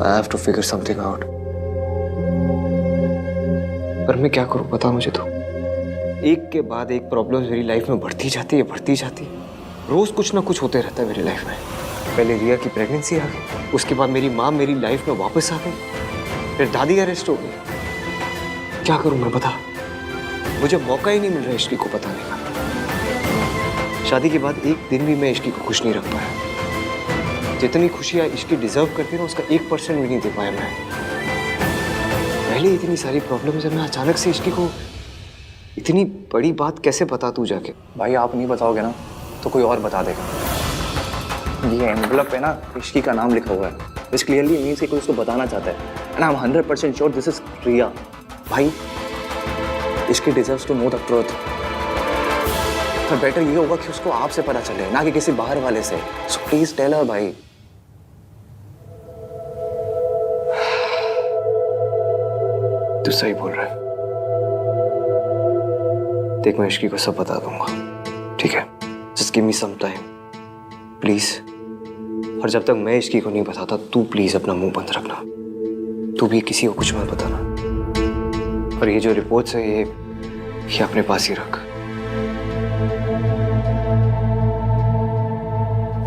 I have to figure something out. पर मैं क्या करूं बता मुझे तो। एक के बाद एक प्रॉब्लम मेरी लाइफ में बढ़ती जाती है। रोज कुछ ना कुछ होते रहता है मेरी लाइफ में। पहले रिया की प्रेगनेंसी आ गई, उसके बाद मेरी माँ मेरी लाइफ में वापस आ गई, फिर दादी अरेस्ट हो गई। क्या करूं मैं बता। मुझे मौका ही नहीं मिल रहा इश्की को बताने का। शादी के बाद एक दिन भी मैं इश्की को खुश नहीं रख पाया। जितनी खुशियां इश्की डिजर्व करती ना उसका 1% भी नहीं दे पाया मैं। पहले इतनी सारी प्रॉब्लम्स है, मैं अचानक से इश्की को इतनी बड़ी बात कैसे बता दूं जाके। भाई आप नहीं बताओगे ना तो कोई और बता देगा। ये एनवेलप पे ना इश्की का नाम लिखा हुआ है, विच क्लियरली मींस कि कोई उसको बताना चाहता है। And I am 100% sure this is Riya. भाई Ishqi deserves to know the truth. पर बेटर ये होगा कि उसको आपसे पता चले, ना कि किसी बाहर वाले से। सो प्लीज टेल हर भाई। तू सही बोल रहा है। देख मैं इश्की को सब बता दूंगा, ठीक है? Just give me some time please. और जब तक मैं इश्की को नहीं बताता तू प्लीज अपना मुंह बंद रखना। तू भी किसी को कुछ मत बताना। और ये जो रिपोर्ट्स है ये अपने पास ही रख।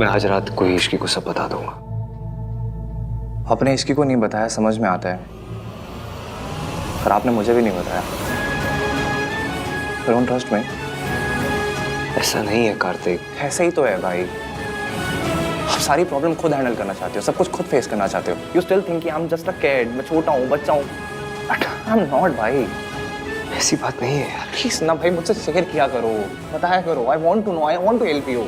मैं आज रात को ही इश्की को सब बता दूंगा। आपने इश्की को नहीं बताया समझ में आता है, पर आपने मुझे भी नहीं बताया। Don't trust me. ऐसा नहीं है कार्तिक। ऐसा ही तो है भाई। आप सारी प्रॉब्लम खुद हैंडल करना चाहते हो, सब कुछ खुद फेस करना चाहते हो। You still think I am just a kid, मैं छोटा हूँ, बच्चा हूँ। बट आई एम नॉट भाई। ऐसी बात नहीं है यार। प्लीज ना भाई मुझसे शेयर किया करो, बताया करो। I want to know, I want to help you.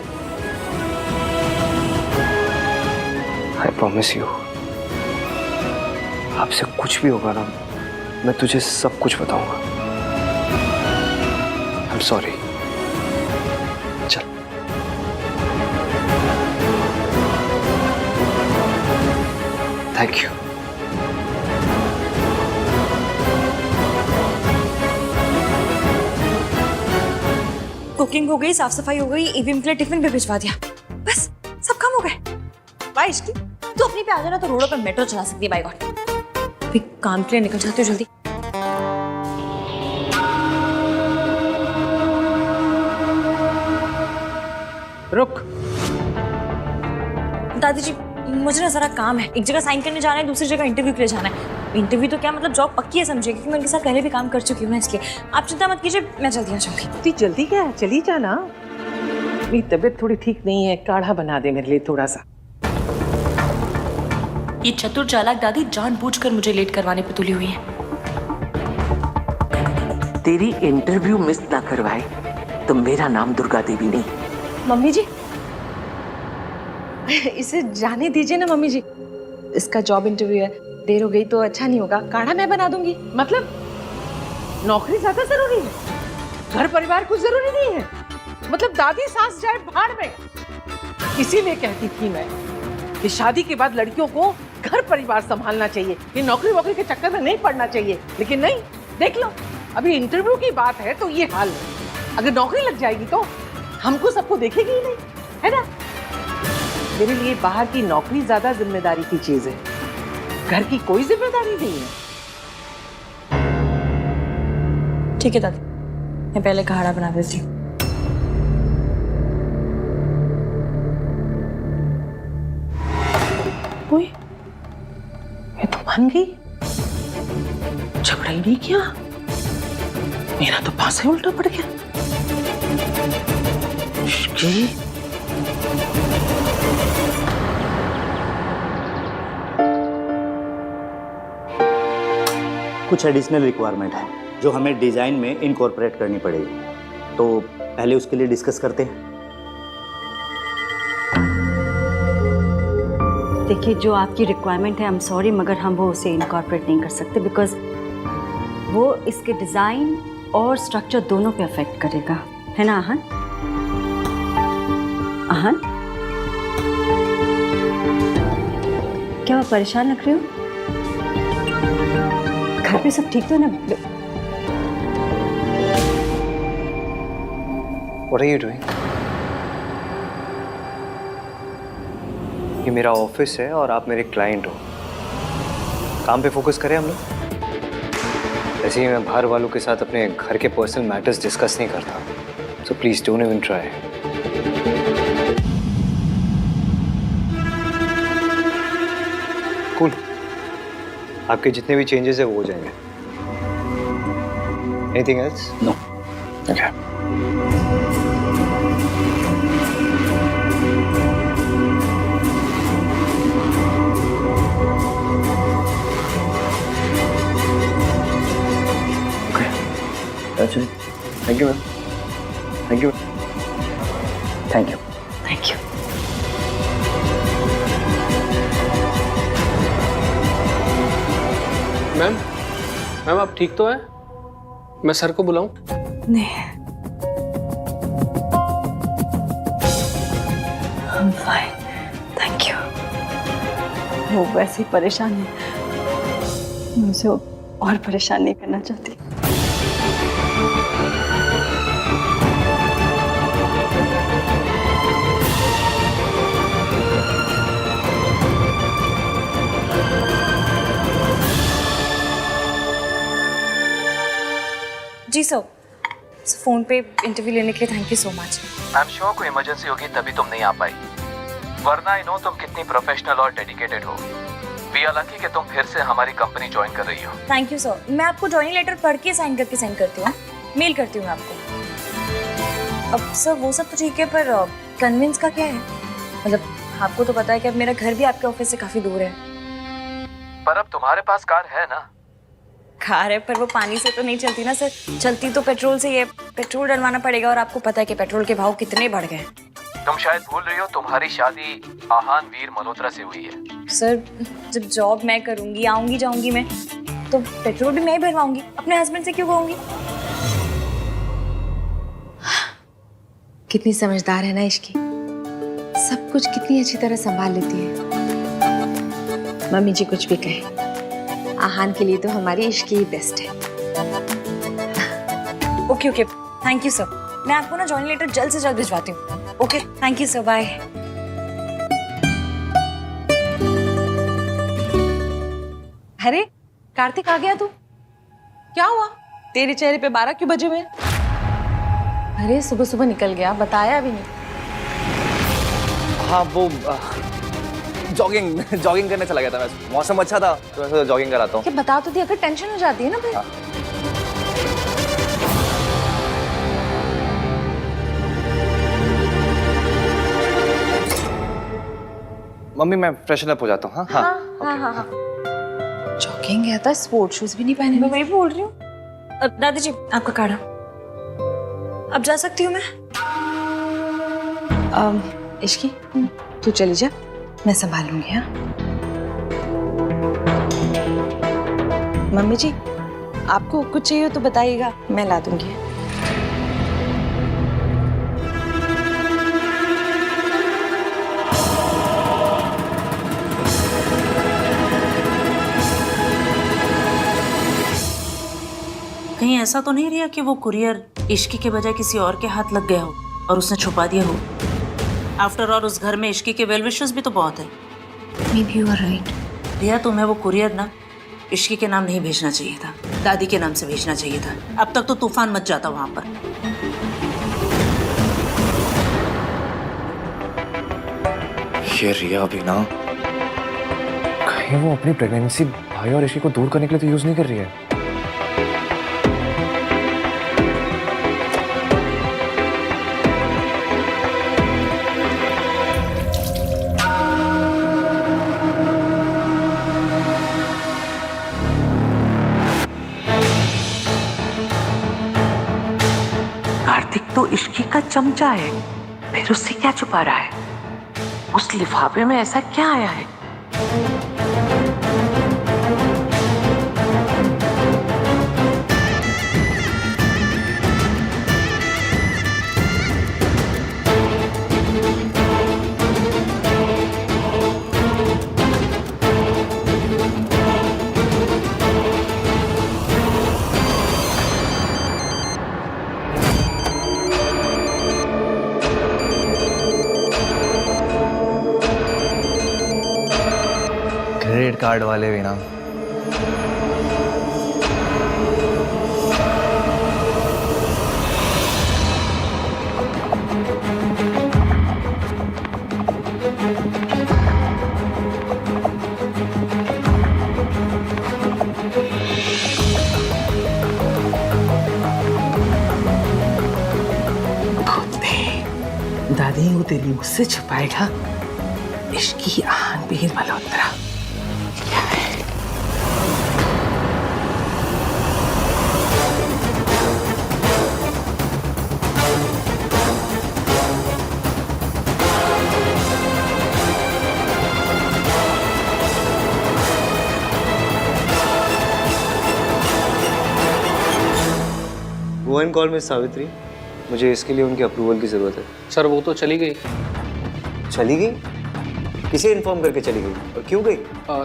I promise you, आपसे कुछ भी होगा ना मैं तुझे सब कुछ बताऊंगा। आई एम सॉरी। चल थैंक यू। कुकिंग हो गई, साफ सफाई हो गई, ईवीएम के लिए टिफिन भी भिजवा दिया, बस सब काम हो गए। वाह इश्की, तू अपनी पे आ जाना तो रोडों पर मेट्रो चला सकती है। बाय गॉड, अभी काम के लिए निकल जाती हो जल्दी। रुक। दादी जी मुझे ना जरा काम है, एक जगह साइन करने जाना है, दूसरी जगह इंटरव्यू के लिए जाना है। इंटरव्यू तो क्या मतलब जॉब पक्की है समझिए, क्योंकि मैं उनके साथ पहले भी काम कर चुकी हूँ ना, इसलिए आप चिंता मत कीजिए, मैं जल्दी आ जाऊंगी। इतनी जल्दी क्या है, चली जाना। मेरी तबीयत थोड़ी ठीक नहीं है, काढ़ा बना दे मेरे लिए थोड़ा सा। ये चतुर चालाक दादी जानबूझकर मुझे लेट करवाने पे तुली हुई है। तेरी इंटरव्यू मिस ना करवाए तो मेरा नाम दुर्गा देवी नहीं। मम्मी जी इसे जाने दीजिए ना मम्मी जी, इसका जॉब इंटरव्यू है, देर हो गई तो अच्छा नहीं होगा। काढ़ा मैं बना दूंगी। मतलब नौकरी ज्यादा जरूरी है, घर परिवार कुछ जरूरी नहीं है। मतलब दादी सास जाए भाड़ में। इसीलिए कहती थी मैं कि शादी के बाद लड़कियों को घर परिवार संभालना चाहिए, ये नौकरी वोकरी के चक्कर में नहीं पड़ना चाहिए। लेकिन नहीं, देख लो अभी इंटरव्यू की बात है तो ये हाल है। अगर नौकरी लग जाएगी तो हमको सबको देखेगी ही नहीं, है ना? मेरे लिए बाहर की नौकरी ज्यादा जिम्मेदारी की चीज है, घर की कोई जिम्मेदारी नहीं है। ठीक है दादी, मैं पहले काढ़ा बना देती हूँ। ओए, ये तो मान गई, झगड़ा ही नहीं किया। मेरा तो पासा ही उल्टा पड़ गया। कुछ एडिशनल रिक्वायरमेंट है जो हमें डिजाइन में इनकॉर्पोरेट करनी पड़ेगी, तो पहले उसके लिए डिस्कस करते हैं। देखिए जो आपकी रिक्वायरमेंट है, आई एम सॉरी मगर हम वो उसे इनकॉर्पोरेट नहीं कर सकते, बिकॉज वो इसके डिज़ाइन और स्ट्रक्चर दोनों पे अफेक्ट करेगा, है ना आहन? आहन क्या आप परेशान लग रहे हो? घर पे सब ठीक तो है ना? What are you doing? ये मेरा ऑफिस है और आप मेरे क्लाइंट हो। काम पे फोकस करें हम लोग। ऐसे ही मैं बाहर वालों के साथ अपने घर के पर्सनल मैटर्स डिस्कस नहीं करता, so please don't even try. Cool, आपके जितने भी चेंजेस है वो हो जाएंगे। Anything else? No. Okay. That's it. Thank you ma'am. Thank you. Thank you. Thank you. Ma'am, ma'am आप ठीक तो हैं? मैं सर को बुलाऊं? नहीं, I'm fine. Thank you. वो वैसे ही परेशान है, मैं उसे और परेशान नहीं करना चाहती। जी सर, फोन पे इंटरव्यू लेने के लिए thank you so much. I am sure कोई इमरजेंसी होगी तभी तुम नहीं आ पाई, वरना आई नो तुम कितनी प्रोफेशनल और डेडिकेटेड हो। वी आर लकी कि तुम फिर से हमारी कंपनी ज्वाइन कर रही हो। Thank you sir. मैं आपको जॉइनिंग लेटर पढ़ के साइन करके सेंड करती हूँ, मेल करती हूँ मैं आपको। अब सर वो सब तो ठीक है, पर कन्विंस का क्या है? मतलब आपको तो पता है कि अब मेरा घर भी आपके ऑफिस से काफी दूर है। पर अब तुम्हारे पास कार है ना? कार है, पर वो पानी से तो नहीं चलती ना सर, चलती तो पेट्रोल से। ये पेट्रोल डलवाना पड़ेगा, और आपको पता है कि पेट्रोल के भाव कितने बढ़ गए। तुम शायद भूल रही हो तुम्हारी शादी आहान वीर मल्होत्रा से हुई है। सर जब जॉब मैं करूंगी, आऊंगी जाऊंगी मैं, तो पेट्रोल भी मैं ही भरवाऊंगी, अपने हस्बैंड से क्यों कहूंगी? कितनी समझदार है ना इश्की, सब कुछ कितनी अच्छी तरह संभाल लेती है। मम्मी जी कुछ भी कहे, आहान के लिए तो हमारी इश्की ही बेस्ट है। Okay okay, thank you sir. मैं आपको ना जॉइनिंग लेटर जल्द से जल्द भिजवाती हूँ। Okay, thank you sir, bye. अरे कार्तिक आ गया तू? क्या हुआ? तेरे चेहरे पे 12 क्यों बजे हुए हैं? अरे सुबह सुबह निकल गया, बताया भी नहीं। हाँ वो जॉगिंग करने चला गया था मैं। मौसम अच्छा था तो मैं जॉगिंग कराता हूँ। क्या बता तो दिया, अगर टेंशन हो जाती है ना फिर। मम्मी मैं फ्रेशन अप हो जाता हूँ। हाँ हाँ। जॉगिंग गया था, स्पोर्ट शूज भी नहीं पहने। मैं वही बोल रही हूँ। दादी जी आपका काढ़ा। अब जा सकती हूँ मैं? इश्की तू चली जा, मैं संभाल लूंगी। हाँ मम्मी जी, आपको कुछ चाहिए हो तो बताइएगा, मैं ला दूंगी। कहीं ऐसा तो नहीं रिया कि वो कुरियर इश्की के बजाय किसी और के हाथ लग गया हो और उसने छुपा दिया हो? आफ्टर ऑल उस घर में इश्की के वेल विशर्स भी तो बहुत है। Maybe you are right. रिया तुम्हें वो कुरियर ना इश्की के नाम नहीं भेजना चाहिए था, दादी के नाम से भेजना चाहिए था। अब तक तो तूफान मच जाता वहां पर। ये रिया भी ना, कहीं वो अपनी प्रेगनेंसी भाई और इश्की को दूर करने के लिए तो यूज नहीं कर रही है। कार्तिक तो इश्की का चमचा है, फिर उससे क्या छुपा रहा है? उस लिफाफे में ऐसा क्या आया है? क्रेडिट कार्ड वाले भी ना दादी वो तेरी मुझसे छुपाएगा इसकी आन बीर मल्होत्रा क्या है? Go and call miss Savitri, मुझे इसके लिए उनके अप्रूवल की ज़रूरत है। सर वो तो चली गई। चली गई? किसे इन्फॉर्म करके चली गई और क्यों गई?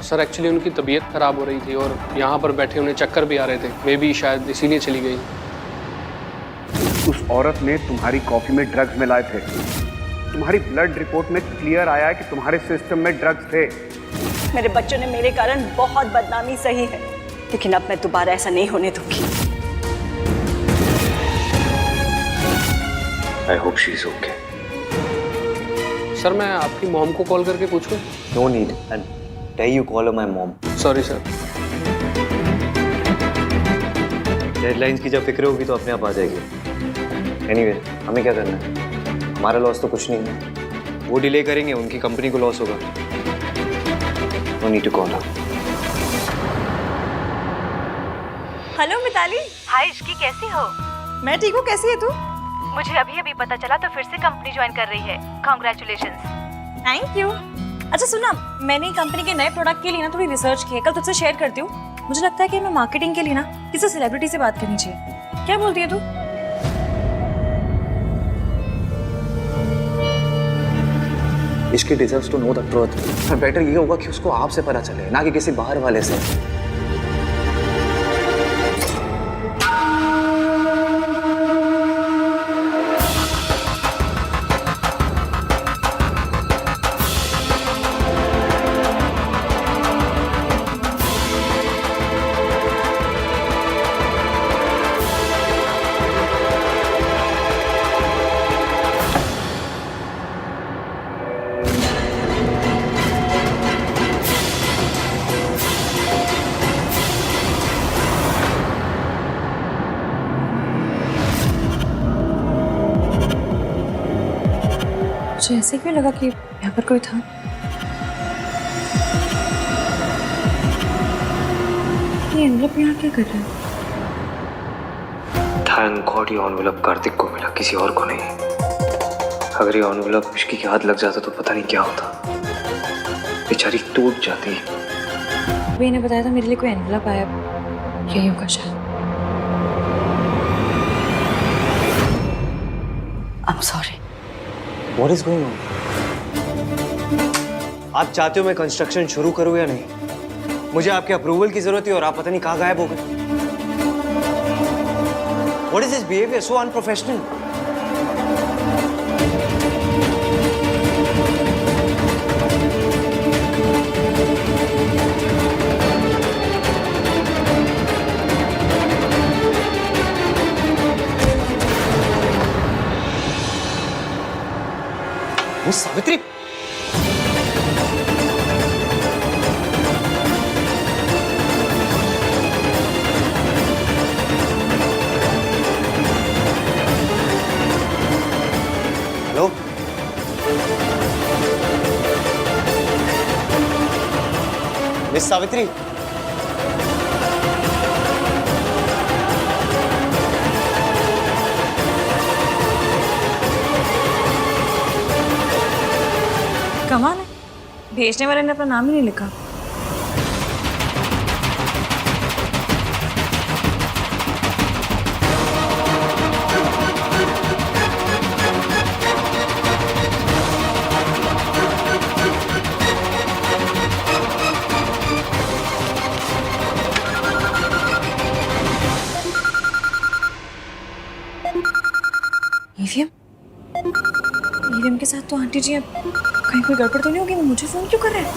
सर एक्चुअली उनकी तबीयत खराब हो रही थी और यहाँ पर बैठे उन्हें चक्कर भी आ रहे थे, मे भी शायद इसीलिए चली गई। उस औरत ने तुम्हारी कॉफी में ड्रग्स मिलाए थे। तुम्हारी ब्लड रिपोर्ट में क्लियर आया है कि तुम्हारे सिस्टम में ड्रग्स थे। मेरे बच्चों ने मेरे कारण बहुत बदनामी सही है, लेकिन अब मैं दोबारा ऐसा नहीं होने दूंगी। I hope she is okay. Sir मैं आपकी मॉम को कॉल करके पूछूं? No need, and tell you call my mom. Sorry sir. Deadlines की जब फिक्र होगी तो अपने आप आ जाएगी। एनीवे, हमें क्या करना है? हमारा लॉस तो कुछ नहीं है। वो डिले करेंगे, उनकी कंपनी को लॉस होगा। No need to call her. Hello Mitali. Hi Ishqi, कैसी हो? मैं ठीक हूँ, कैसी है तू? मुझे अभी अभी पता चला तो फिर से कंपनी ज्वाइन कर रही है। कांग्रेचुलेशंस। Thank you. अच्छा सुना, मैंने कंपनी के नए प्रोडक्ट के लिए ना थोड़ी रिसर्च की है, कल तुझसे शेयर करती हूँ। मुझे लगता है कि मैं मार्केटिंग के लिए ना किसी सेलिब्रिटी से बात करनी चाहिए। क्या बोलती है तू? Ishki deserves to know the truth. पर बेटर ये होगा कि उसको आपसे पता चले, ना कि किसी बाहर वाले से। मुझे ऐसे क्यों लगा कि यहाँ पर कोई था? ये एनवलप यहाँ क्या कर रहा है? थैंक गॉड ये एनवलप कार्तिक को मिला, किसी और को नहीं। अगर ये एनवलप इश्की के हाथ लग जाता तो पता नहीं क्या होता। बेचारी टूट जाती। अभी इन्हें बताया था मेरे लिए कोई एनवलप आया, यही होगा शायद। I'm sorry. What is going on? आप चाहते हो मैं कंस्ट्रक्शन शुरू करूं या नहीं? मुझे आपके अप्रूवल की जरूरत है और आप पता नहीं कहाँ गायब हो गए। What is this behavior? So unprofessional. Miss Savitri, hello, miss Savitri, कमाल है, भेजने वाले ने अपना नाम ही नहीं लिखा। ईवीएम? ईवीएम के साथ तो आंटी जी अब कहीं कोई गड़बड़ तो नहीं होगी? वो मुझे फोन क्यों कर रहे हैं?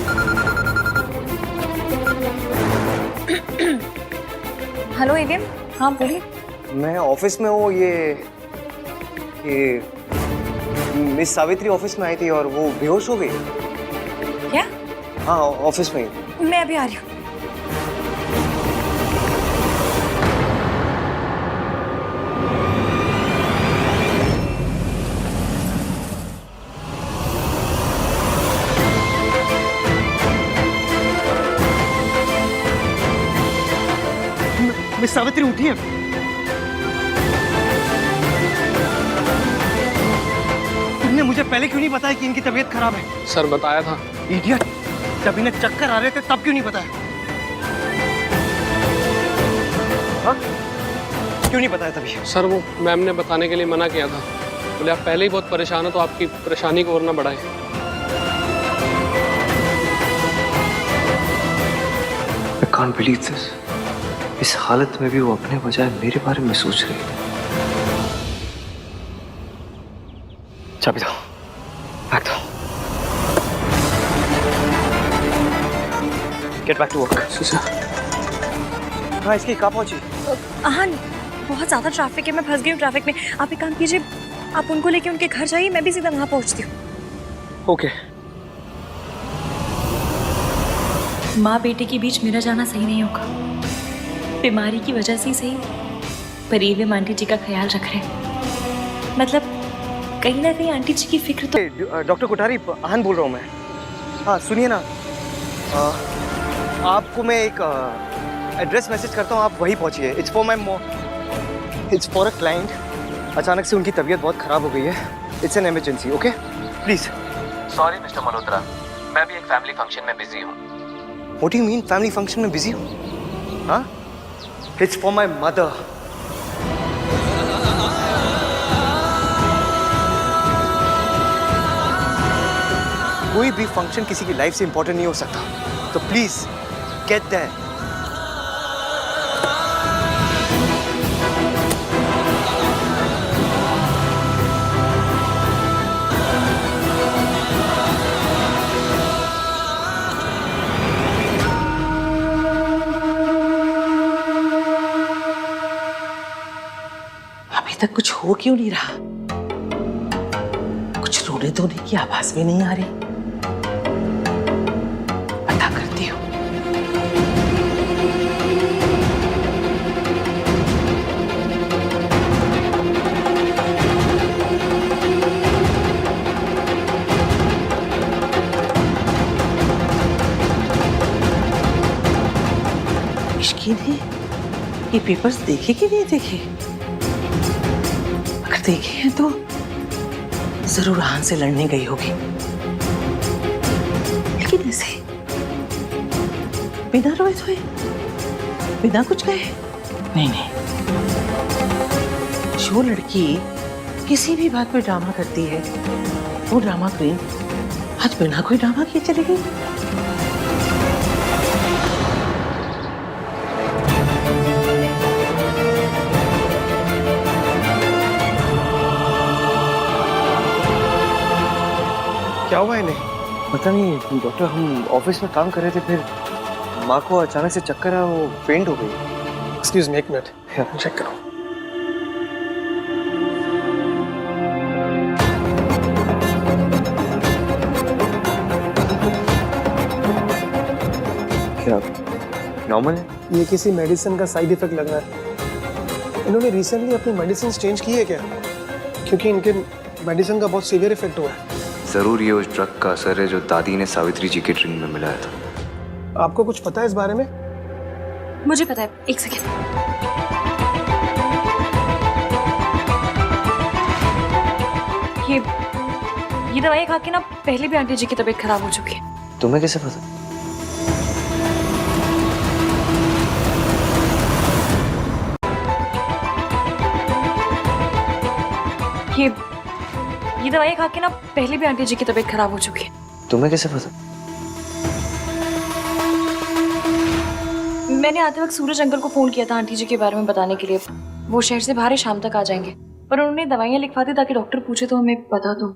हेलो ईवीएम, हाँ बोलिए। मैं ऑफिस में हूँ। ये मिस सावित्री ऑफिस में आई थी और वो बेहोश हो गई। क्या? हाँ ऑफिस में ही। मैं अभी आ रही हूँ। सावित्री उठी है। तुमने मुझे पहले क्यों नहीं बताया कि इनकी तबीयत खराब है? सर बताया था। इडियट, जब इन्हें चक्कर आ रहे थे तब क्यों नहीं बताया? हाँ? क्यों नहीं बताया तभी? सर वो मैम ने बताने के लिए मना किया था, बोले आप पहले ही बहुत परेशान हो तो आपकी परेशानी को और ना बढ़ाएं। I can't believe this. इस हालत में भी वो अपने बजाय मेरे बारे में सोच रही है। चाबी दो, बैग दो। Get back to work. हाँ, इसकी कहाँ पहुंची? आहान, बहुत ज़्यादा ट्रैफिक है, मैं फंस गई हूँ ट्रैफिक में। आप एक काम कीजिए, आप उनको लेके उनके घर जाइए, मैं भी सीधा वहाँ पहुँचती हूँ। ओके। माँ बेटे के बीच मेरा जाना सही नहीं होगा। बीमारी की वजह से ही सही, पर ईविम आंटी जी का ख्याल रख रहे हैं। मतलब कहीं ना कहीं आंटी जी की फिक्र तो। डॉक्टर कोठारी, आहान बोल रहा हूँ मैं। हाँ सुनिए ना, आपको मैं एक एड्रेस मैसेज करता हूँ, आप वहीं पहुँचिए। It's for a client. अचानक से उनकी तबीयत बहुत खराब हो गई है। It's an emergency, okay please. Sorry mister Malhotra, मैं भी एक फैमिली फंक्शन में बिजी हूँ। What do you mean family function में बिजी हूँ? हाँ, इट्स फॉर माय मदर। कोई भी फंक्शन किसी की लाइफ से इंपॉर्टेंट नहीं हो सकता, तो प्लीज गेट देयर। अभी तक कुछ हो क्यों नहीं रहा? कुछ रोने धोने की आवाज भी नहीं आ रही। पता करती हूँ। इश्की ने ये पेपर्स देखे कि नहीं देखे? अगर देखे हैं तो जरूर आहान से लड़ने गई होगी, लेकिन ऐसे बिना रोए धोए, बिना कुछ कहे? नहीं नहीं, जो लड़की किसी भी बात पे ड्रामा करती है वो ड्रामा क्वीन आज बिना कोई ड्रामा किए चली गई। क्या हुआ इन्हें? पता नहीं डॉक्टर, हम ऑफिस में काम कर रहे थे, फिर माँ को अचानक से चक्कर आया, वो फेंट हो गई। एक्सक्यूज मी, एक मिनट चेक करो। क्या नॉर्मल है? ये किसी मेडिसिन का साइड इफेक्ट लग रहा है। इन्होंने रिसेंटली अपनी मेडिसिन चेंज की है क्या? क्योंकि इनके मेडिसिन का बहुत सीवियर इफेक्ट हुआ है। जरूर ये उस ड्रग का असर है जो दादी ने सावित्री जी के ड्रिंक में मिलाया था। आपको कुछ पता है इस बारे में? मुझे पता है, एक सेकेंड। ये दवाई खा के ना पहले भी आंटी जी की तबीयत खराब हो चुकी है। तुम्हें कैसे पता? ये दवाई खा के ना पहले भी आंटी जी की तबीयत खराब हो चुकी है। तुम्हें कैसे पता? मैंने आते वक्त सूरज अंकल को फोन किया था आंटी जी के बारे में बताने के लिए। वो शहर से बाहर है, शाम तक आ जाएंगे, पर उन्होंने दवाइयाँ लिखवा दी ताकि डॉक्टर पूछे तो हमें पता तो।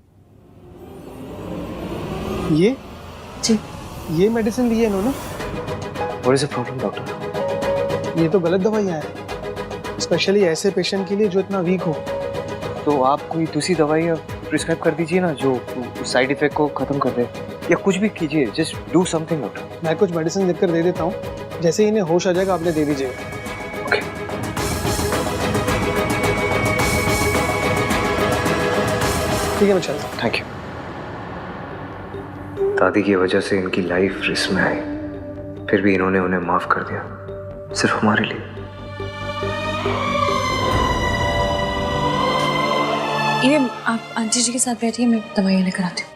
ये जी, ये मेडिसिन ली है इन्होंने? What is the problem, doctor? ये तो गलत दवाइयाँ हैं, स्पेशली ऐसे पेशेंट के लिए जो इतना वीक हो। तो आप कोई दूसरी दवाई प्रिस्क्राइब कर दीजिए ना, जो साइड इफेक्ट को खत्म कर दे, या कुछ भी कीजिए। Just do something doctor. मैं कुछ मेडिसिन लिख कर दे देता हूँ, जैसे ही इन्हें होश आ जाएगा आपने दे दीजिएगा। ओके। ठीक है, मैं चलता हूँ। Thank you. दादी की वजह से इनकी लाइफ रिस्क में आई, फिर भी इन्होंने उन्हें माफ कर दिया, सिर्फ हमारे लिए। ये आप आंटी जी के साथ बैठिए, मैं दवाइयाँ लेकर आती हूँ।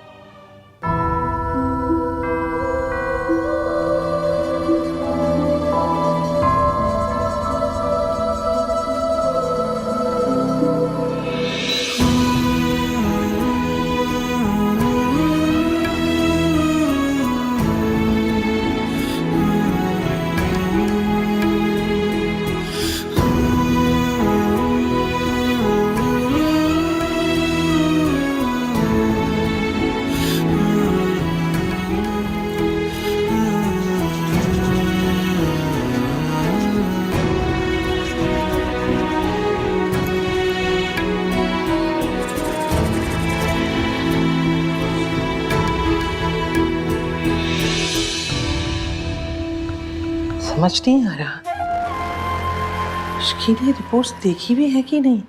समझ नहीं आ रहा उसकी ने रिपोर्ट्स देखी भी है कि नहीं।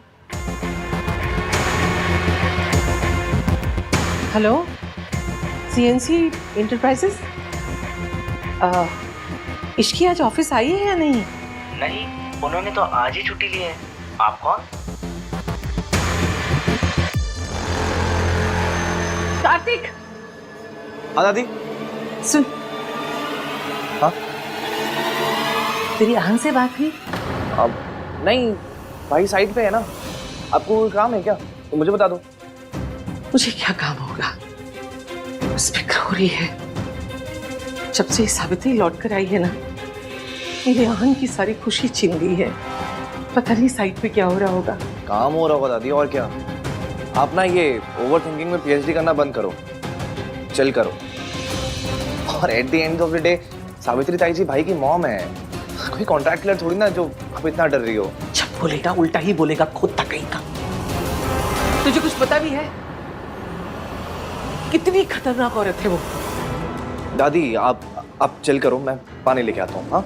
हेलो, सीएनसी इंटरप्राइजेस, इश्की आज ऑफिस आई है या नहीं? नहीं, उन्होंने तो आज ही छुट्टी ली है। आप कौन? कार्तिक। हाँ दादी। सुन, हाँ तेरी आहन से बात हुई? अब नहीं, भाई साइड पे है ना। आपको कोई काम है क्या तो मुझे बता दो। मुझे क्या काम होगा, बस फिक्र हो रही है। जब से सावित्री लौट कर आई है ना, मेरे आहन की सारी खुशी छीन गई है। पता नहीं साइड पे क्या हो रहा होगा। काम हो रहा होगा दादी, और क्या। आप ना ये ओवर थिंकिंग में पीएचडी करना बंद करो, चल करो। और at the end of the day Savitri ताई जी भाई की मॉम है, कोई कॉन्ट्रैक्ट किलर थोड़ी ना जो आप इतना डर रही हो। जब बोलेगा उल्टा ही बोलेगा, खुद तक कहीं का। तुझे कुछ पता भी है कितनी खतरनाक औरत है वो? दादी आप चल करो, मैं पानी लेके आता हूँ। हाँ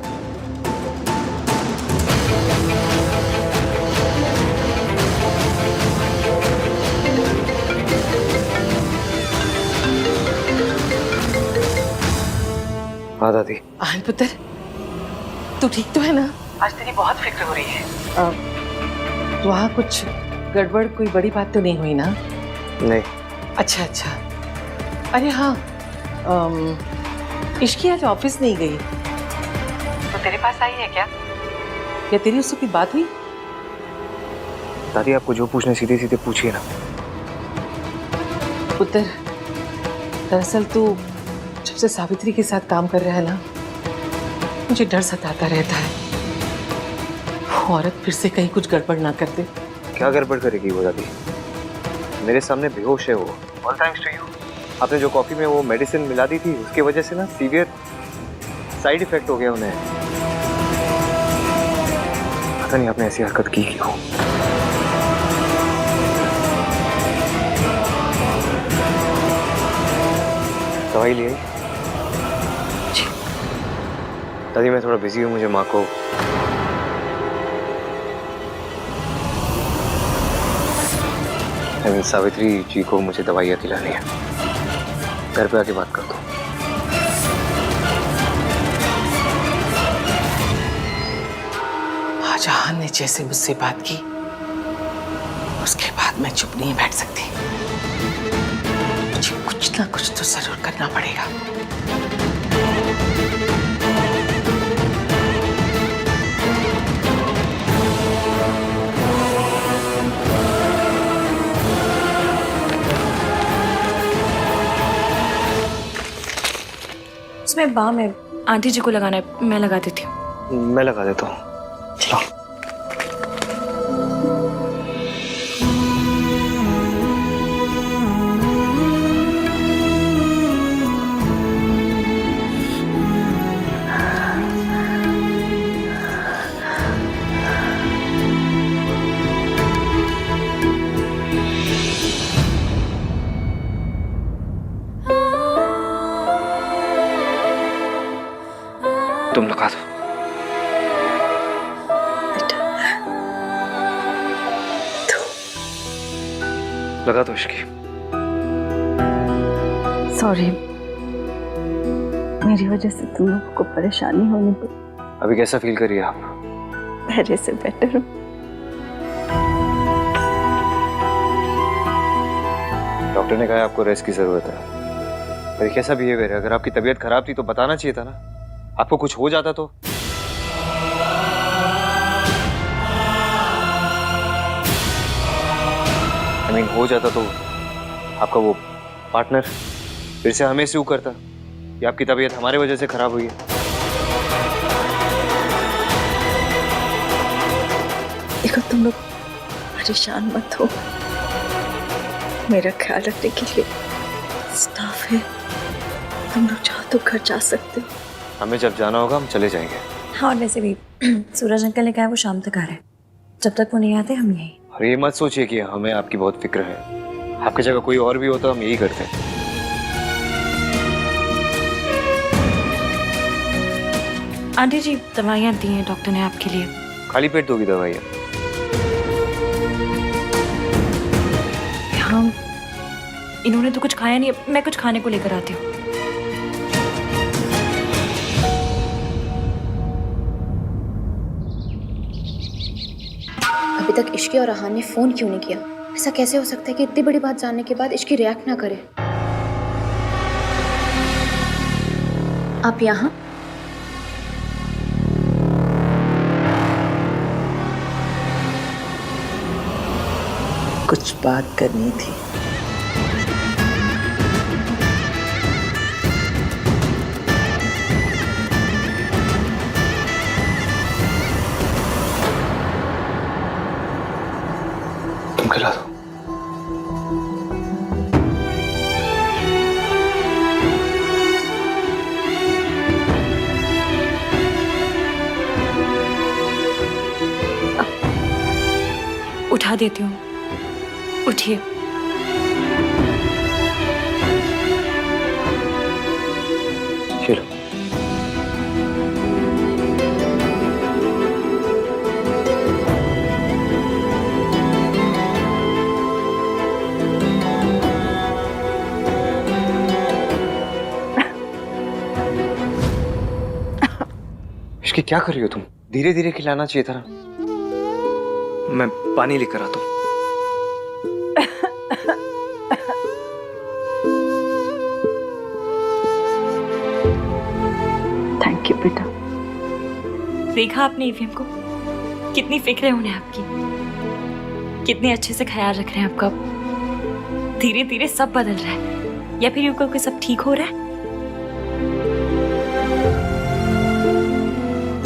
हाँ दादी। आहन पुत्र, तू ठीक तो है ना? आज तेरी बहुत फिक्र हो रही है। वहाँ कुछ गड़बड़, कोई बड़ी बात तो नहीं हुई ना? नहीं। अच्छा अच्छा। अरे हाँ, इश्की आज ऑफिस नहीं गई तो तेरे पास आई है क्या? क्या तेरी उससे कोई बात हुई? दादी आपको जो पूछना सीधे सीधे पूछिए ना। पुत्र, दरअसल तू जब से सावित्री के साथ काम कर रहा है ना, मुझे डर सताता रहता है वो औरत फिर से कहीं कुछ गड़बड़ ना कर दे। क्या गड़बड़ करेगी वो दादी? मेरे सामने बेहोश है वो। All thanks to you. आपने जो कॉफी में वो मेडिसिन मिला दी थी, उसकी वजह से ना सीवियर साइड इफेक्ट हो गया उन्हें। पता नहीं आपने ऐसी हरकत की क्यों। दवाई ले आई? दादी मैं थोड़ा बिजी हूँ, मुझे माँ को सावित्री जी को मुझे दवाइयाँ दिलानी है। घर पे आके बात कर दो। आज आहन ने जैसे मुझसे बात की, उसके बाद मैं चुप नहीं बैठ सकती। मुझे कुछ ना कुछ तो जरूर करना पड़ेगा। उसमें बाम है, आंटी जी को लगाना है, मैं लगा देती हूँ। मैं लगा देता हूँ। चलो। तुम लगा दो। लगा दो इश्की। सॉरी, मेरी वजह से तुम लोगों को परेशानी होने पड़ी। अभी कैसा फील करिए आप? पहले से बेटर हूँ। डॉक्टर ने कहा आपको रेस्ट की जरूरत है। पर कैसा बिहेवियर है? अगर आपकी तबीयत खराब थी तो बताना चाहिए था ना। आपको कुछ हो जाता तो? I mean, हो जाता तो आपका वो पार्टनर फिर से हमें स्यू करता कि आपकी तबीयत हमारे वजह से खराब हुई है। देखो तुम लोग परेशान मत हो, मेरा ख्याल रखने के लिए स्टाफ है, तुम लोग चाहो तो घर जा सकते हो। हमें जब जाना होगा हम चले जाएंगे। हाँ, और वैसे भी सूरज अंकल ने कहा है वो शाम तक आ रहे हैं, जब तक वो नहीं आते हम यहीं। और ये मत सोचिए कि हमें आपकी बहुत फिक्र है। आपकी जगह कोई और भी हो तो हम यही करते हैं। आंटी जी दवाइयाँ दी हैं डॉक्टर ने आपके लिए। खाली पेट दोगी दवाइयाँ? हाँ, इन्होंने तो कुछ खाया नहीं, मैं कुछ खाने को लेकर आती हूँ। अभी तक इश्की और आहान ने फोन क्यों नहीं किया? ऐसा कैसे हो सकता है कि इतनी बड़ी बात जानने के बाद इश्की रिएक्ट ना करे? आप यहाँ? कुछ बात करनी थी। तुम खिला दो। उठा देती हूँ, उठिए। चलो। इसकी क्या कर रही हो तुम? धीरे धीरे खिलाना चाहिए था ना। मैं पानी लेकर आता हूँ। थैंक यू बेटा। देखा आपने ईवीएम को? कितनी फिक्र है उन्हें आपकी, कितने अच्छे से ख्याल रख रहे हैं आपका। धीरे धीरे सब बदल रहा है, या फिर यूं कहो कि सब ठीक हो रहा है।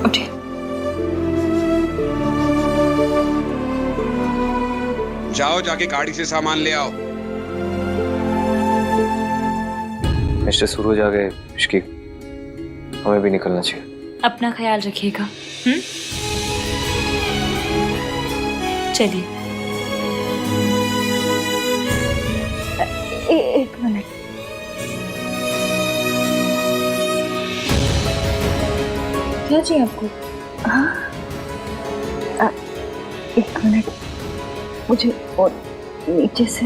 उठिए। जाओ जाके गाड़ी से सामान ले आओ। मिस्टर सूरज आ गए। इश्की, हमें भी निकलना चाहिए। अपना ख्याल रखिएगा। चलिए। एक मिनट। क्या चाहिए आपको? हाँ, एक मिनट, मुझे और नीचे से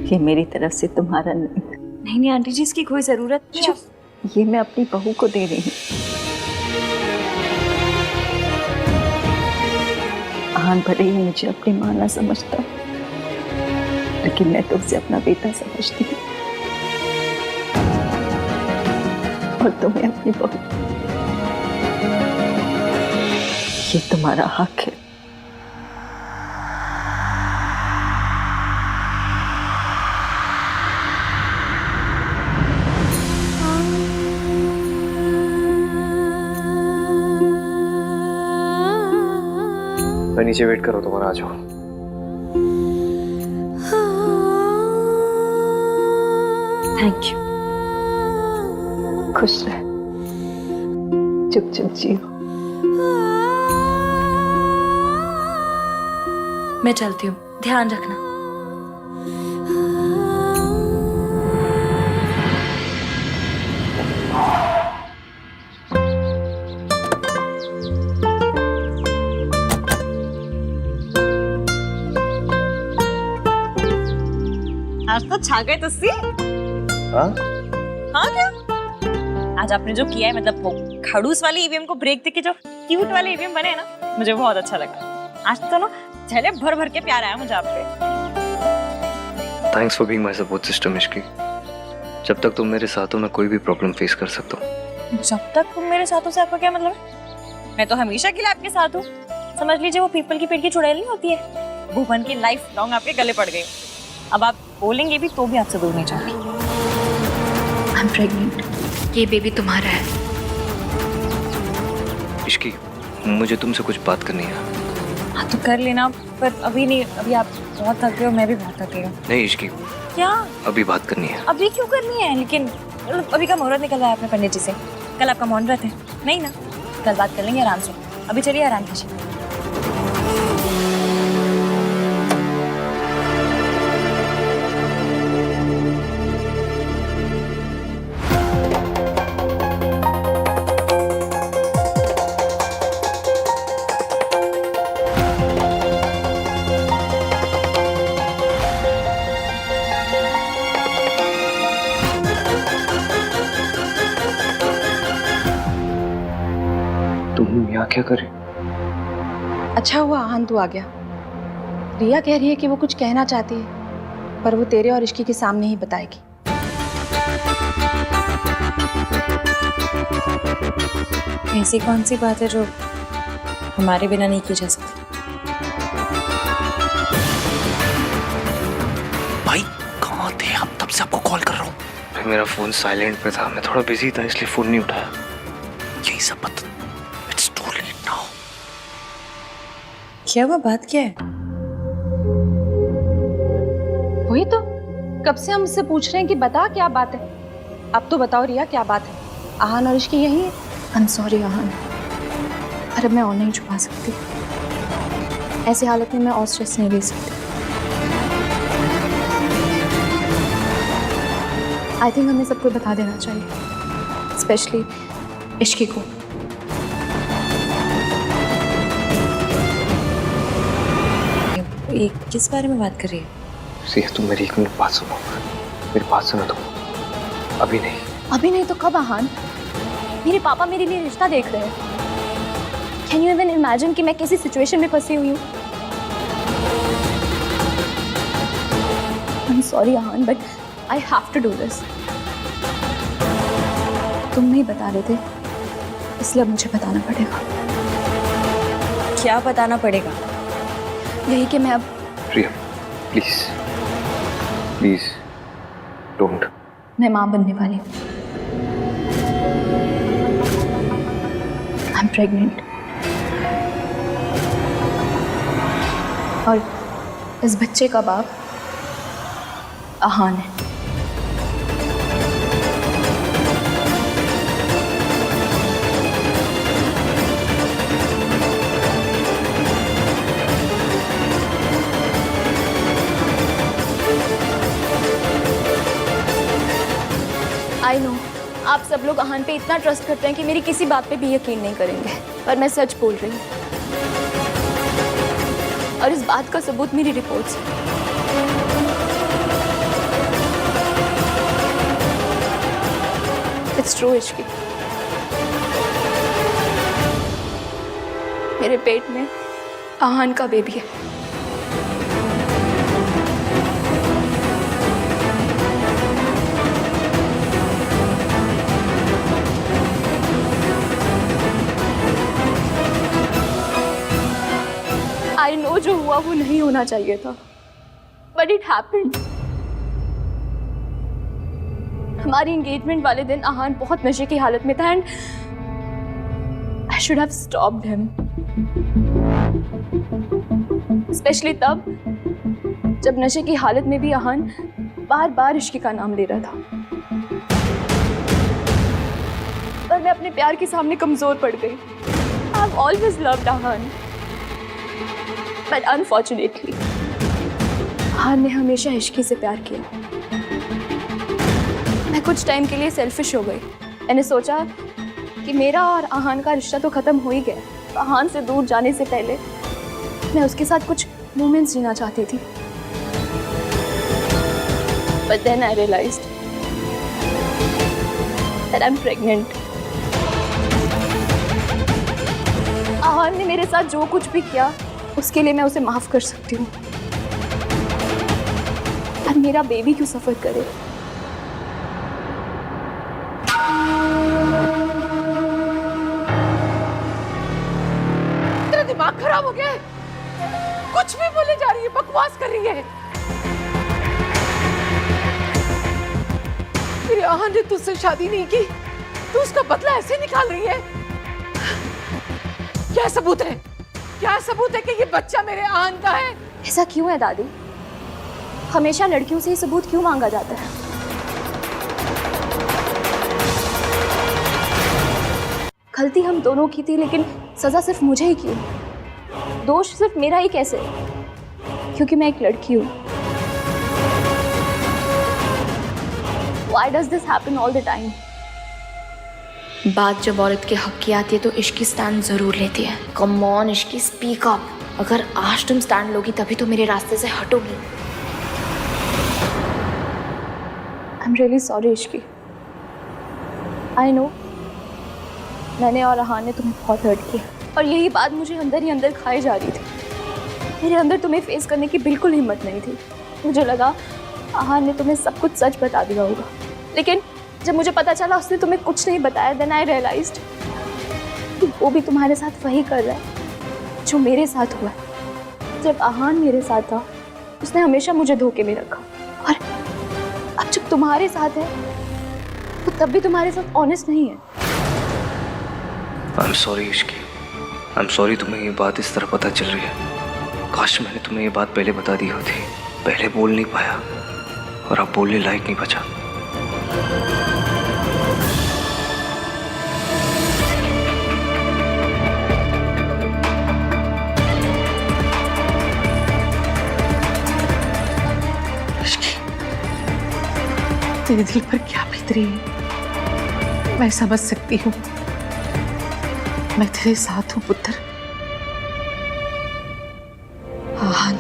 ये मेरी तरफ से तुम्हारा नहीं। नहीं आंटी जी, इसकी कोई जरूरत नहीं। ये मैं अपनी बहू को दे रही हूँ। आहान भले ही मुझे अपनी माँ ना समझता, लेकिन मैं तो उसे अपना बेटा समझती हूँ और तुम्हें अपनी बहू। ये तुम्हारा हक है। मैं नीचे वेट करो, तुम्हारा आ जाओ। Thank you. खुश रह, चुप चुप जियो। मैं चलती हूँ, ध्यान रखना। आज तो छा गए तुस्सी। हाँ? हाँ क्या? आज आपने जो किया है, मतलब वो खड़ूस वाली ईवीएम को ब्रेक देके जो क्यूट वाले ईवीएम बने ना, मुझे बहुत अच्छा लगा। आज तो ना झले भर भर के प्यार आया मुझे आप पे। Thanks for being my support system Ishki. जब तक तुम मेरे साथ हो मैं कोई भी प्रॉब्लम फेस कर सकता हूँ। जब तक तुम मेरे साथ हो से आपका क्या मतलब है? मैं तो हमेशा के लिए आपके साथ हूँ। समझ लीजिए वो पीपल की पेड़ की चुड़ैल नहीं होती है, भुवन की लाइफ लॉन्ग आपके गले पड़ गई। अब आप बोलेंगे भी तो भी आपसे दूर नहीं जाऊंगी। आई एम प्रेग्नेंट, ये बेबी तुम्हारा है। इश्की, मुझे तुमसे कुछ बात करनी है। हाँ तो कर लेना, पर अभी नहीं। अभी आप बहुत थके हो, मैं भी बहुत थकी हूँ। नहीं इश्की, क्या अभी बात करनी है। अभी क्यों करनी है? लेकिन अभी का मुहूर्त निकल रहा है अपने पंडित जी से। कल आपका मौन व्रत है नहीं ना? कल बात कर लेंगे आराम से। अभी चलिए आराम कीजिए। तुम यहाँ क्या करे? अच्छा हुआ आहन तू आ गया। रिया कह रही है कि वो कुछ कहना चाहती है, पर वो तेरे और इश्की के सामने ही बताएगी। ऐसी कौन सी बात है जो हमारे बिना नहीं की जा सकती? भाई कहाँ थे आप? तब से आपको कॉल कर रहा हूँ। मेरा फोन साइलेंट पे था, मैं थोड़ा बिजी था इसलिए फोन नहीं उठाया। यही सब बता। It's too late now. क्या हुआ? बात क्या है? वही तो कब से हम उससे पूछ रहे हैं कि बता क्या बात है। अब तो बताओ रिया क्या बात है। आहन और इश्की यही है। आई एम सॉरी आहन, पर अब मैं और नहीं छुपा सकती। ऐसी हालत में मैं और स्ट्रेस नहीं ले सकती। आई थिंक हमें सबको बता देना चाहिए, स्पेशली इश्की को। ये किस बारे में बात कर रही है? सिया तुम मेरी एक मिनट बात सुनो। मेरी बात सुनो तुम। अभी नहीं। अभी नहीं तो कब आहन? मेरे पापा मेरे लिए रिश्ता देख रहे हैं। कैन यू इवन इमेजिन कि मैं कैसी सिचुएशन में फंसी हुई हूँ? I am sorry Aahan, but I have to do this. तुम नहीं बता रहे थे, इसलिए अब मुझे बताना पड़ेगा। क्या बताना पड़ेगा? यही कि मैं अब। प्रिया प्लीज प्लीज डोंट। मैं माँ बनने वाली हूँ। आई एम प्रेग्नेंट, और इस बच्चे का बाप आहन है। आई नो आप सब लोग आहन पे इतना ट्रस्ट करते हैं कि मेरी किसी बात पे भी यकीन नहीं करेंगे, पर मैं सच बोल रही हूँ, और इस बात का सबूत मेरी रिपोर्ट्स है। इट्स ट्रू इश्की, मेरे पेट में आहन का बेबी है। आई नो जो हुआ वो नहीं होना चाहिए था, बट इट हैपेंड। हमारी एंगेजमेंट वाले दिन आहन बहुत नशे की हालत में था, and I should have stopped him, specially तब जब नशे की हालत में भी आहन बार बार इश्की का नाम ले रहा था। पर मैं अपने प्यार के सामने कमजोर पड़ गई। I have always loved Ahan, but unfortunately Ahan ने हमेशा इश्की से प्यार किया। मैं कुछ टाइम के लिए सेल्फिश हो गई। मैंने सोचा कि मेरा और आहन का रिश्ता तो खत्म हो ही गया, तो आहन से दूर जाने से पहले मैं उसके साथ कुछ मोमेंट्स जीना चाहती थी। But then I realized that I'm pregnant. साथ जो कुछ भी किया उसके लिए मैं उसे माफ कर सकती हूँ, और मेरा बेबी क्यों सफर करे। तेरा दिमाग खराब हो गया है? कुछ भी बोले जा रही है, बकवास कर रही है। तेरे आहन ने तुझसे शादी नहीं की, तू उसका बदला ऐसे निकाल रही है। क्या सबूत है? क्या सबूत है कि ये बच्चा मेरे आहन का है? ऐसा क्यों है दादी? हमेशा लड़कियों से ये सबूत क्यों मांगा जाता है? गलती हम दोनों की थी, लेकिन सजा सिर्फ मुझे ही क्यों? दोष सिर्फ मेरा ही कैसे? क्योंकि मैं एक लड़की हूँ। Why does this happen all the time? बात जब औरत के हक की आती है तो इश्की स्टैंड जरूर लेती है। Come on Ishki, speak up. अगर आज तुम स्टैंड लोगी तभी तो मेरे रास्ते से हटोगी। I'm really sorry Ishki. I know मैंने और आहान ने तुम्हें बहुत हर्ट किया, और यही बात मुझे अंदर ही अंदर खाई जा रही थी। मेरे अंदर तुम्हें फेस करने की बिल्कुल हिम्मत नहीं थी। मुझे लगा आहान ने तुम्हें सब कुछ सच बता दिया होगा, लेकिन जब मुझे पता चला उसने तुम्हें कुछ नहीं बताया, देन आई रियलाइज्ड कि वो भी तुम्हारे साथ वही कर रहा है जो मेरे साथ हुआ। जब आहान मेरे साथ था उसने हमेशा मुझे धोखे में रखा, और अब जब तुम्हारे साथ है तो तब भी तुम्हारे साथ ऑनेस्ट नहीं है। आई am sorry Ishki, I am sorry तुम्हें ये बात इस तरह पता चल रही है। काश मैंने तुम्हें ये बात पहले बता दी होती। पहले बोल नहीं पाया और अब बोलने लायक नहीं बचा। तेरे दिल पर क्या बीत रही है मैं समझ सकती हूँ। मैं तेरे साथ हूँ पुत्र। आहान,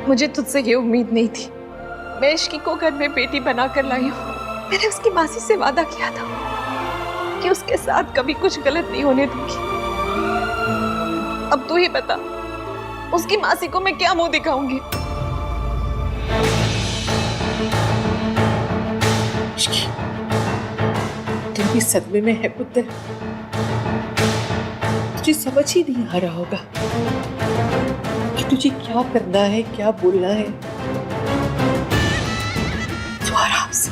मुझे तुझसे ये उम्मीद नहीं थी। मैं इश्की को घर में बेटी बनाकर लाई हूँ। मैंने उसकी मासी से वादा किया था कि उसके साथ कभी कुछ गलत नहीं होने दूंगी। अब तू ही बता, उसकी मासी को मैं क्या मुंह दिखाऊंगी? इश्की, तू भी सदमे में है पुत्र। तुझे समझ ही नहीं आ रहा होगा कि तुझे क्या करना है, क्या बोलना है। तू आराम से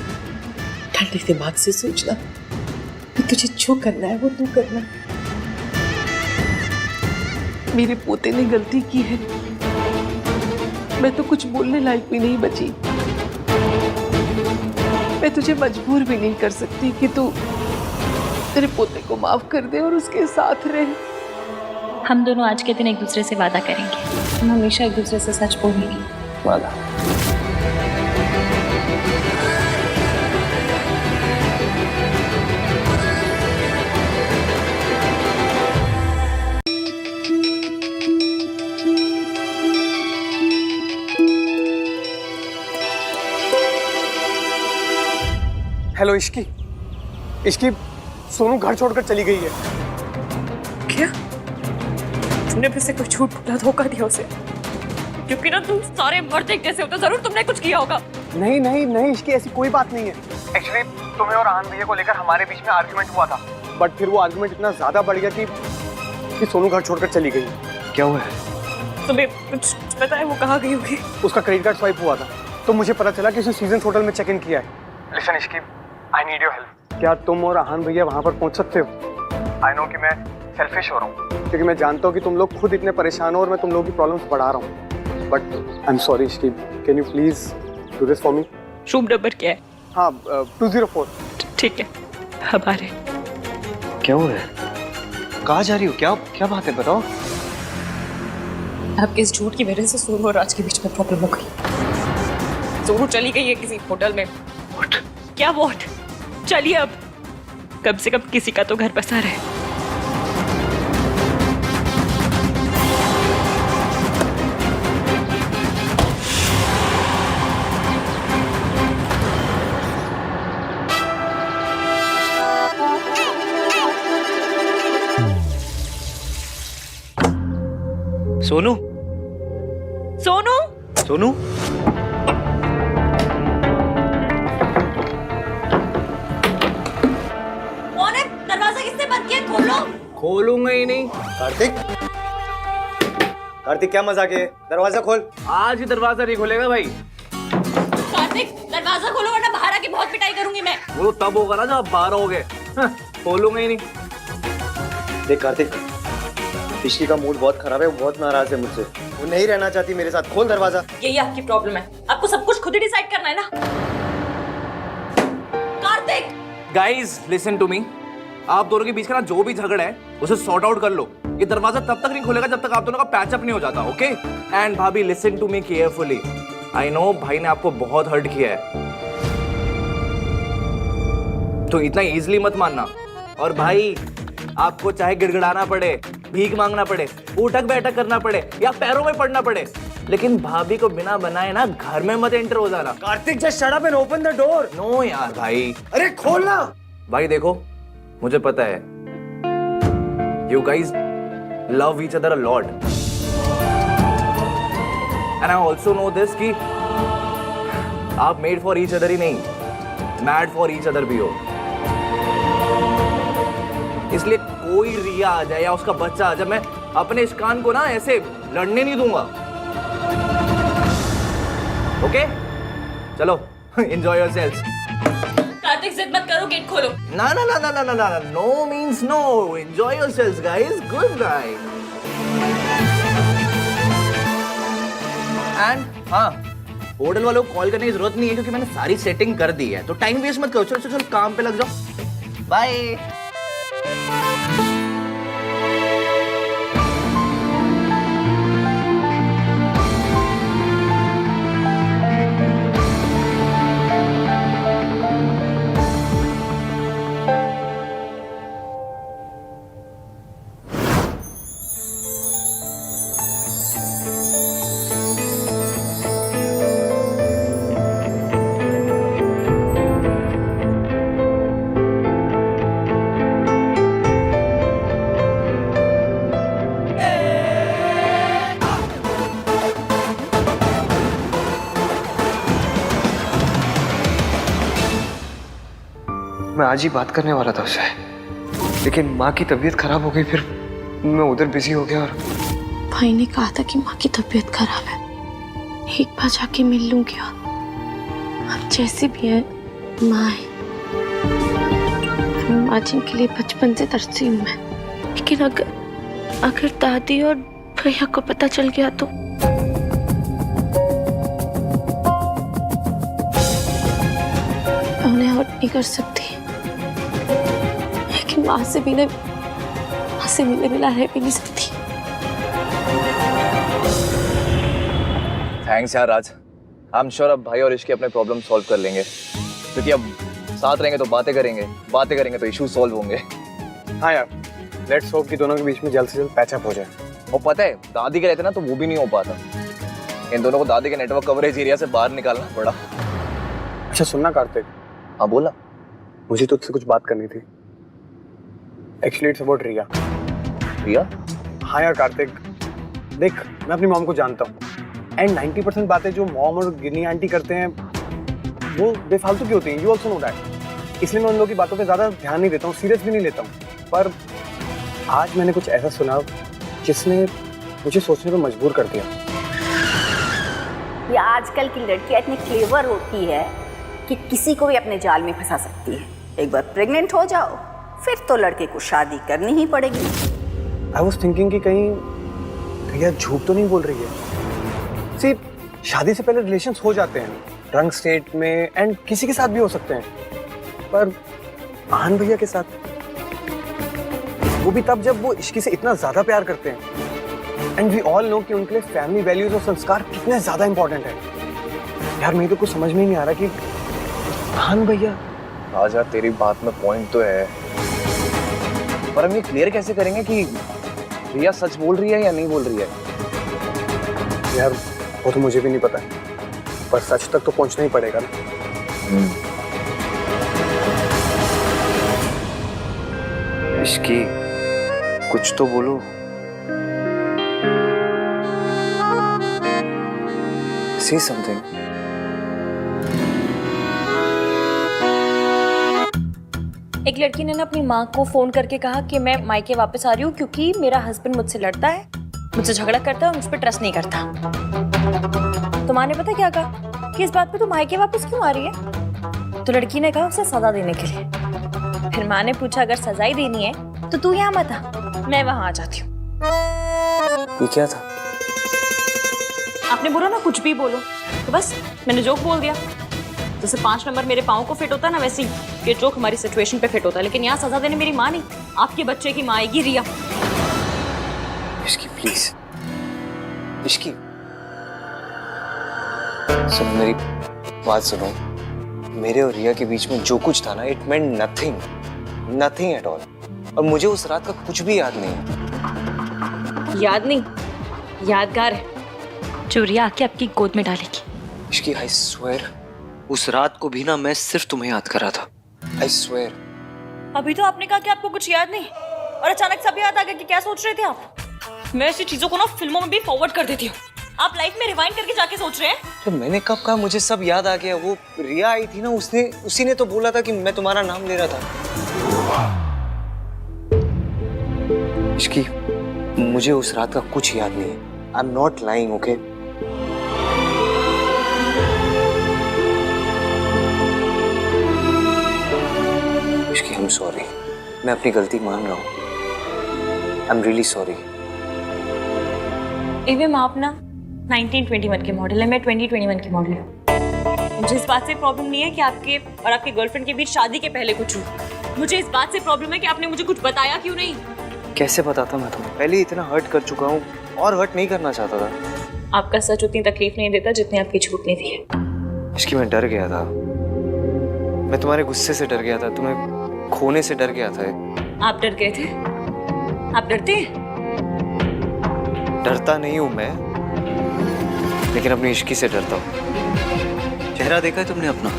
ठंडे दिमाग से सोचना कि तुझे जो करना है वो तू करना। मेरे पोते ने गलती की है, मैं तो कुछ बोलने लायक भी नहीं बची। मैं तुझे मजबूर भी नहीं कर सकती कि तू तेरे पोते को माफ कर दे और उसके साथ रहे। हम दोनों आज के दिन एक दूसरे से वादा करेंगे, हम हमेशा एक दूसरे से सच बोलेंगे। वादा। हेलो इश्की, इश्की सोनू घर छोड़कर चली गई है। क्या? तुमने फिर से कोई झूठ बोला, धोखा दिया उसे? क्योंकि ना तुम सारे मर्द एक जैसे होते, जरूर तुमने कुछ किया होगा। नहीं नहीं नहीं इश्की, ऐसी कोई बात नहीं है। एक्चुअली तुम्हें और आहान भैया को लेकर हमारे बीच में आर्गुमेंट हुआ था, बट फिर वो आर्गुमेंट इतना ज्यादा बढ़ गया कि सोनू घर छोड़कर चली गई। क्या हुआ है? तुम्हें कुछ पता है वो कहाँ गई होगी? उसका क्रेडिट कार्ड स्वाइप हुआ था तो मुझे पता चला कि उसने सीजन होटल में चेक इन किया है। Listen Ishki, I need your help. क्या तुम और आहान भैया वहाँ पर पहुँच सकते हो? आई नो कि मैं सेल्फिश हो रहा हूँ, क्योंकि मैं जानता हूँ कि तुम लोग खुद इतने परेशान हो और मैं तुम लोगों की प्रॉब्लम्स बढ़ा रहा हूँ, but I am sorry Ishki, can you please do this for me? Room number क्या है? हाँ 204। ठीक है, अब आ रहे। क्या हुआ है? कहाँ जा रही हो? क्या क्या बात है, बताओ। आपके इस झूठ की वजह से सोनू और राज के बीच में प्रॉब्लम हो गई। सोनू चली गई है किसी होटल में। What? क्या वॉट? चलिए अब, कम से कम किसी का तो घर बसा रहे। सोनू सोनू सोनू कौन है? दरवाजा किसने बंद किया? खोलो। खोलूंगा ही नहीं। कार्तिक, कार्तिक क्या मजाक है? दरवाजा खोल। आज ही दरवाजा नहीं खोलेगा भाई। कार्तिक दरवाजा खोलो वरना बाहर आके बहुत पिटाई करूंगी मैं। वो तब होगा ना जब आप बाहर होगे। खोलूंगा ही नहीं। देख कार्तिक, इश्की का मूड बहुत खराब है, वो बहुत नाराज है मुझसे, वो नहीं रहना चाहती मेरे साथ। खोल दरवाजा। यही आपकी प्रॉब्लम है, आपको सब कुछ खुद ही डिसाइड करना है ना। Kartik guys listen to me, आप दोनों के बीच का ना जो भी झगड़ा है उसे सॉर्ट आउट कर लो। ये दरवाजा तब तक नहीं खुलेगा जब तक आप दोनों का पैचअप नहीं हो जाता, ओके? एंड भाभी listen to me carefully, I know भाई ने आपको बहुत हर्ट किया है, तो इतना इजीली मत मानना। और भाई आपको चाहे गिड़गिड़ाना पड़े, भीख मांगना पड़े, उठक बैठक करना पड़े या पैरों में पड़ना पड़े, लेकिन भाभी को बिना बनाए ना घर में मत एंटर हो जाना। Kartik just shut up and open the door. No यार भाई। अरे खोलना। भाई देखो, मुझे पता है you guys love each other a lot and I also know this कि आप मेड फॉर ईच अदर ही नहीं, मैड फॉर ईच अदर भी हो। इसलिए कोई रिया आ जाए या उसका बच्चा आ जाए, मैं अपने इस कान को ना ऐसे लड़ने नहीं दूंगा, ओके? चलो एंजॉय योरसेल्व्स। कार्तिक जिद मत करो, गेट खोलो। ना ना ना ना ना ना ना, no means no. Enjoy yourselves guys, good night. And हाँ, होटल वालों को कॉल करने की जरूरत नहीं है क्योंकि मैंने सारी सेटिंग कर दी है, तो टाइम वेस्ट मत करो। चलो चलो चलो काम पे लग जाओ। बाय। मैं आज ही बात करने वाला था उससे, लेकिन माँ की तबीयत खराब हो गई, फिर मैं उधर बिजी हो गया। और भाई ने कहा था कि माँ की तबीयत खराब है, एक बार जाके मिल लूंगी। अब जैसी भी है माँ है, माँ जिनके लिए बचपन से तरसी हूँ मैं। लेकिन अगर दादी और भैया को पता चल गया तो मैं उन्हें हर्ट नहीं कर सकती, लेकिन माँ से मिले बिना रह भी नहीं सकती। थैंक्स यार राज, आई एम श्योर अब भाई और इश्की अपने प्रॉब्लम सॉल्व कर लेंगे, क्योंकि अब साथ रहेंगे तो बातें करेंगे तो इशू सॉल्व होंगे। हाँ यार, लेट्स होप कि दोनों के बीच में जल्द से जल्द पैचअप हो जाए। और पता है दादी के रहते ना तो वो भी नहीं हो पाता, इन दोनों को दादी के नेटवर्क कवरेज एरिया से बाहर निकालना पड़ा। अच्छा सुनना कार्तिक। हाँ बोला। मुझे तुझसे कुछ बात करनी थी। एक्चुअली इट्स अबाउट रिया। रिया? हाँ यार कार्तिक, देख मैं अपनी मॉम को जानता हूँ, एंड 90% बातें जो मॉम और गिन्नी आंटी करते हैं वो बेफालतू की होती हैं, यू ऑल्सो नो दैट। इसलिए मैं उन लोगों की बातों पे ज़्यादा ध्यान नहीं देता हूँ, सीरियस भी नहीं लेता हूँ। पर आज मैंने कुछ ऐसा सुना जिसने मुझे सोचने पर मजबूर कर दिया। ये आजकल की लड़कियां इतनी क्लेवर होती है कि किसी को भी अपने जाल में फंसा सकती है। एक बार प्रेग्नेंट हो जाओ फिर तो लड़के को शादी करनी ही पड़ेगी। आई वॉज थिंकिंग कि कहीं रिया झूठ तो नहीं बोल रही है। सिर्फ शादी से पहले रिलेशंस हो जाते हैं ड्रंक स्टेट में, एंड किसी के साथ भी हो सकते हैं, पर आहान भैया के साथ, वो भी तब जब वो इश्की से इतना ज्यादा प्यार करते हैं। एंड वी ऑल नो कि उनके लिए फैमिली वैल्यूज और संस्कार कितने ज्यादा इंपॉर्टेंट है। यार मुझे तो कुछ समझ में ही नहीं आ रहा कि आहान भैया। आज यार तेरी बात में पॉइंट तो है, पर हम ये क्लियर कैसे करेंगे कि रिया सच बोल रही है या नहीं बोल रही है? यार वो तो मुझे भी नहीं पता, पर सच तक तो पहुंचना ही पड़ेगा ना। इश्की कुछ तो बोलो। say something. एक लड़की ने ना अपनी माँ को फोन करके कहा कि मैं मायके वापस आ रही हूँ क्योंकि मेरा हस्बैंड मुझसे लड़ता है, मुझसे झगड़ा करता है और मुझ पर ट्रस्ट नहीं करता। तो माँ ने पता क्या कहा कि इस बात पे तू मायके वापस क्यों आ रही है? तो लड़की ने कहा उसे सजा देने के लिए। फिर माँ ने पूछा अगर सजा ही देनी है तो तू यहाँ मत आ, मैं वहां आ जाती हूँ। ये क्या था? आपने बोला ना कुछ भी बोलो, तो बस मैंने जोक बोल दिया। जैसे 5 नंबर मेरे पाँव को फिट होता है ना, वैसे ही ये जोक हमारी सिचुएशन पे फिट होता है। लेकिन यहाँ सजा देने मेरी माँ नहीं, आपके बच्चे की माँ आएगी, रिया। इश्की प्लीज, इश्की सुनो, मेरी बात सुनो। मेरे और रिया के बीच में जो कुछ था ना, it meant nothing, nothing at all. और मुझे उस रात का कुछ भी याद नहीं। याद नहीं, यादगार है जो रिया आके आपकी गोद में डालेगी। इश्की आई स्वेयर, उस रात को भी ना मैं सिर्फ तुम्हें याद कर रहा था। I swear. अभी तो आपने कहा कि आपको कुछ याद नहीं, और अचानक सब याद आ गया कि क्या सोच रहे थे आप। मैं ऐसी चीजों को ना फिल्मों में भी फॉरवर्ड कर देती हूँ, आप लाइफ में रिवाइंड करके जाके सोच रहे हैं। तो मैंने कब कहा मुझे सब याद आ गया? वो रिया आई थी ना, उसी ने तो बोला था कि मैं तुम्हारा नाम ले रहा था। इश्की, मुझे उस रात का कुछ याद नहीं है। आई am not lying, okay? Ishki, I am sorry, मैं अपनी गलती मान रहा हूँ। I am really sorry. एवं आप ना 1921 के मॉडल है, मैं 2021 की मॉडल हूँ। मुझे इस बात से प्रॉब्लम नहीं है कि आपके और आपके गर्लफ्रेंड के बीच शादी के पहले कुछ हुआ। मुझे इस बात से प्रॉब्लम है कि आपने मुझे कुछ बताया क्यों नहीं। कैसे बताता मैं तुम्हें? पहले इतना हर्ट कर चुका हूँ और हर्ट नहीं करना चाहता था। आपका सच उतनी तकलीफ नहीं देता जितनी आपकी झूठ ने दी है। इसकी मैं डर गया था, मैं तुम्हारे गुस्से से डर गया था, तुम्हें खोने से डर गया था। आप डर गए थे? आप डरते हैं? डरता नहीं हूँ मैं, लेकिन अपनी इश्की से डरता हूँ। चेहरा देखा है तुमने अपना?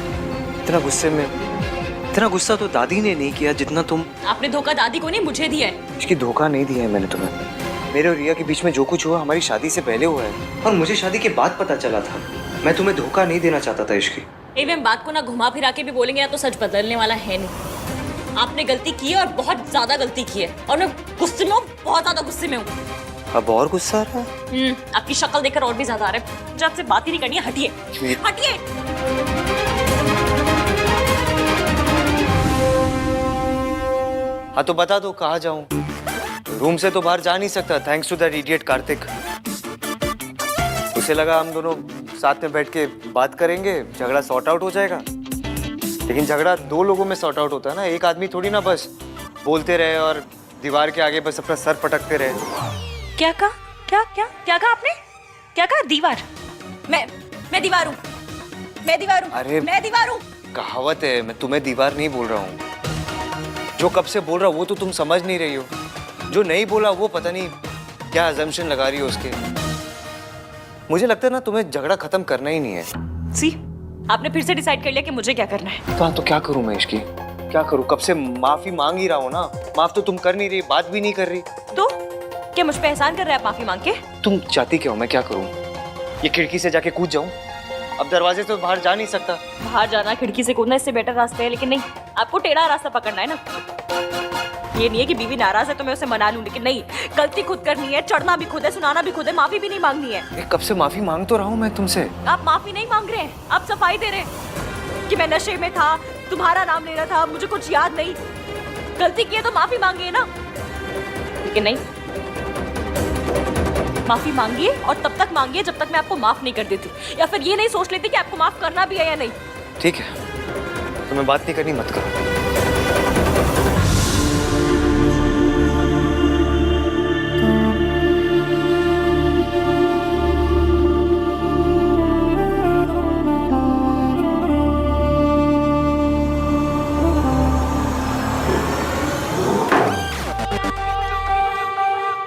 इतना गुस्सा तो दादी ने नहीं किया जितना तुम। आपने धोखा दादी को नहीं, मुझे दिया है। इसकी धोखा नहीं दिया है मैंने तुम्हें। मेरे और रिया के बीच में जो कुछ हुआ हमारी शादी से पहले हुआ है, और मुझे शादी के बाद पता चला था। मैं तुम्हें धोखा नहीं देना चाहता था इश्की। एवं बात को ना घुमा फिरा के भी बोलेंगे ना तो सच बदलने वाला है नहीं। आपने गलती की है और बहुत ज्यादा गलती की है, और मैं गुस्से में हूँ, बहुत ज्यादा गुस्से में हूँ। अब और गुस्सा आ रहा है? आपकी शक्ल देखकर और भी ज्यादा आ रहा है। मुझे आपसे बात ही नहीं करनी है, हटिए हटिए। हाँ तो बता दो कहाँ जाऊं? रूम से तो बाहर जा नहीं सकता, thanks to that idiot Kartik. उसे लगा हम दोनों साथ में बैठ के बात करेंगे, झगड़ा सॉर्ट आउट हो जाएगा। लेकिन झगड़ा 2 लोगों में सॉर्ट आउट होता है ना, एक आदमी थोड़ी ना बस बोलते रहे और दीवार के आगे बस अपना सर पटकते रहे। क्या कहा? क्या कहा आपने? क्या कहा? दीवार? मैं दीवार हूँ, मैं दीवार हूँ। अरे मैं दीवार हूँ। कहावत है, मैं तुम्हें दीवार नहीं बोल रहा हूँ। जो कब से बोल रहा वो तो तुम समझ नहीं रही हो, जो नहीं बोला वो पता नहीं क्या अजम्पशन लगा रही हो उसके। मुझे लगता है ना तुम्हें झगड़ा खत्म करना ही नहीं है। सी, आपने फिर से डिसाइड कर लिया कि मुझे क्या करना है। तो क्या करूं मैं इसकी? क्या करूं? कब से माफी मांग ही रहा हूं ना। माफ तो तुम कर नहीं रही, बात भी नहीं कर रही। तो क्या मुझ पे एहसान कर रहे हैं आप माफी मांग के? तुम चाहती क्या हो मैं क्या करूं? ये खिड़की से जाके कूद जाऊं? अब दरवाजे से तो बाहर जा नहीं सकता। बाहर जाना खिड़की से कूदना इससे बेटर रास्ता है, लेकिन नहीं, आपको टेढ़ा रास्ता पकड़ना है ना। ये नहीं है कि बीवी नाराज है तो मैं उसे मना लूं, लेकिन नहीं, गलती खुद करनी है, चढ़ना भी खुद है, सुनाना भी खुद है, माफी भी नहीं मांगनी है। कब से माफी मांग तो रहा हूं मैं तुमसे। आप माफी नहीं मांग रहे हैं, आप सफाई दे रहे हैं कि मैं नशे में था, तुम्हारा नाम ले रहा था, मुझे कुछ याद नहीं। गलती की है तो माफी मांगिए ना, लेकिन नहीं, माफी मांगिए और तब तक मांगिए जब तक मैं आपको माफ नहीं कर देती, या फिर ये नहीं सोच लेती कि आपको माफ करना भी है या नहीं। ठीक है, तुम्हें बात नहीं करनी मत करो।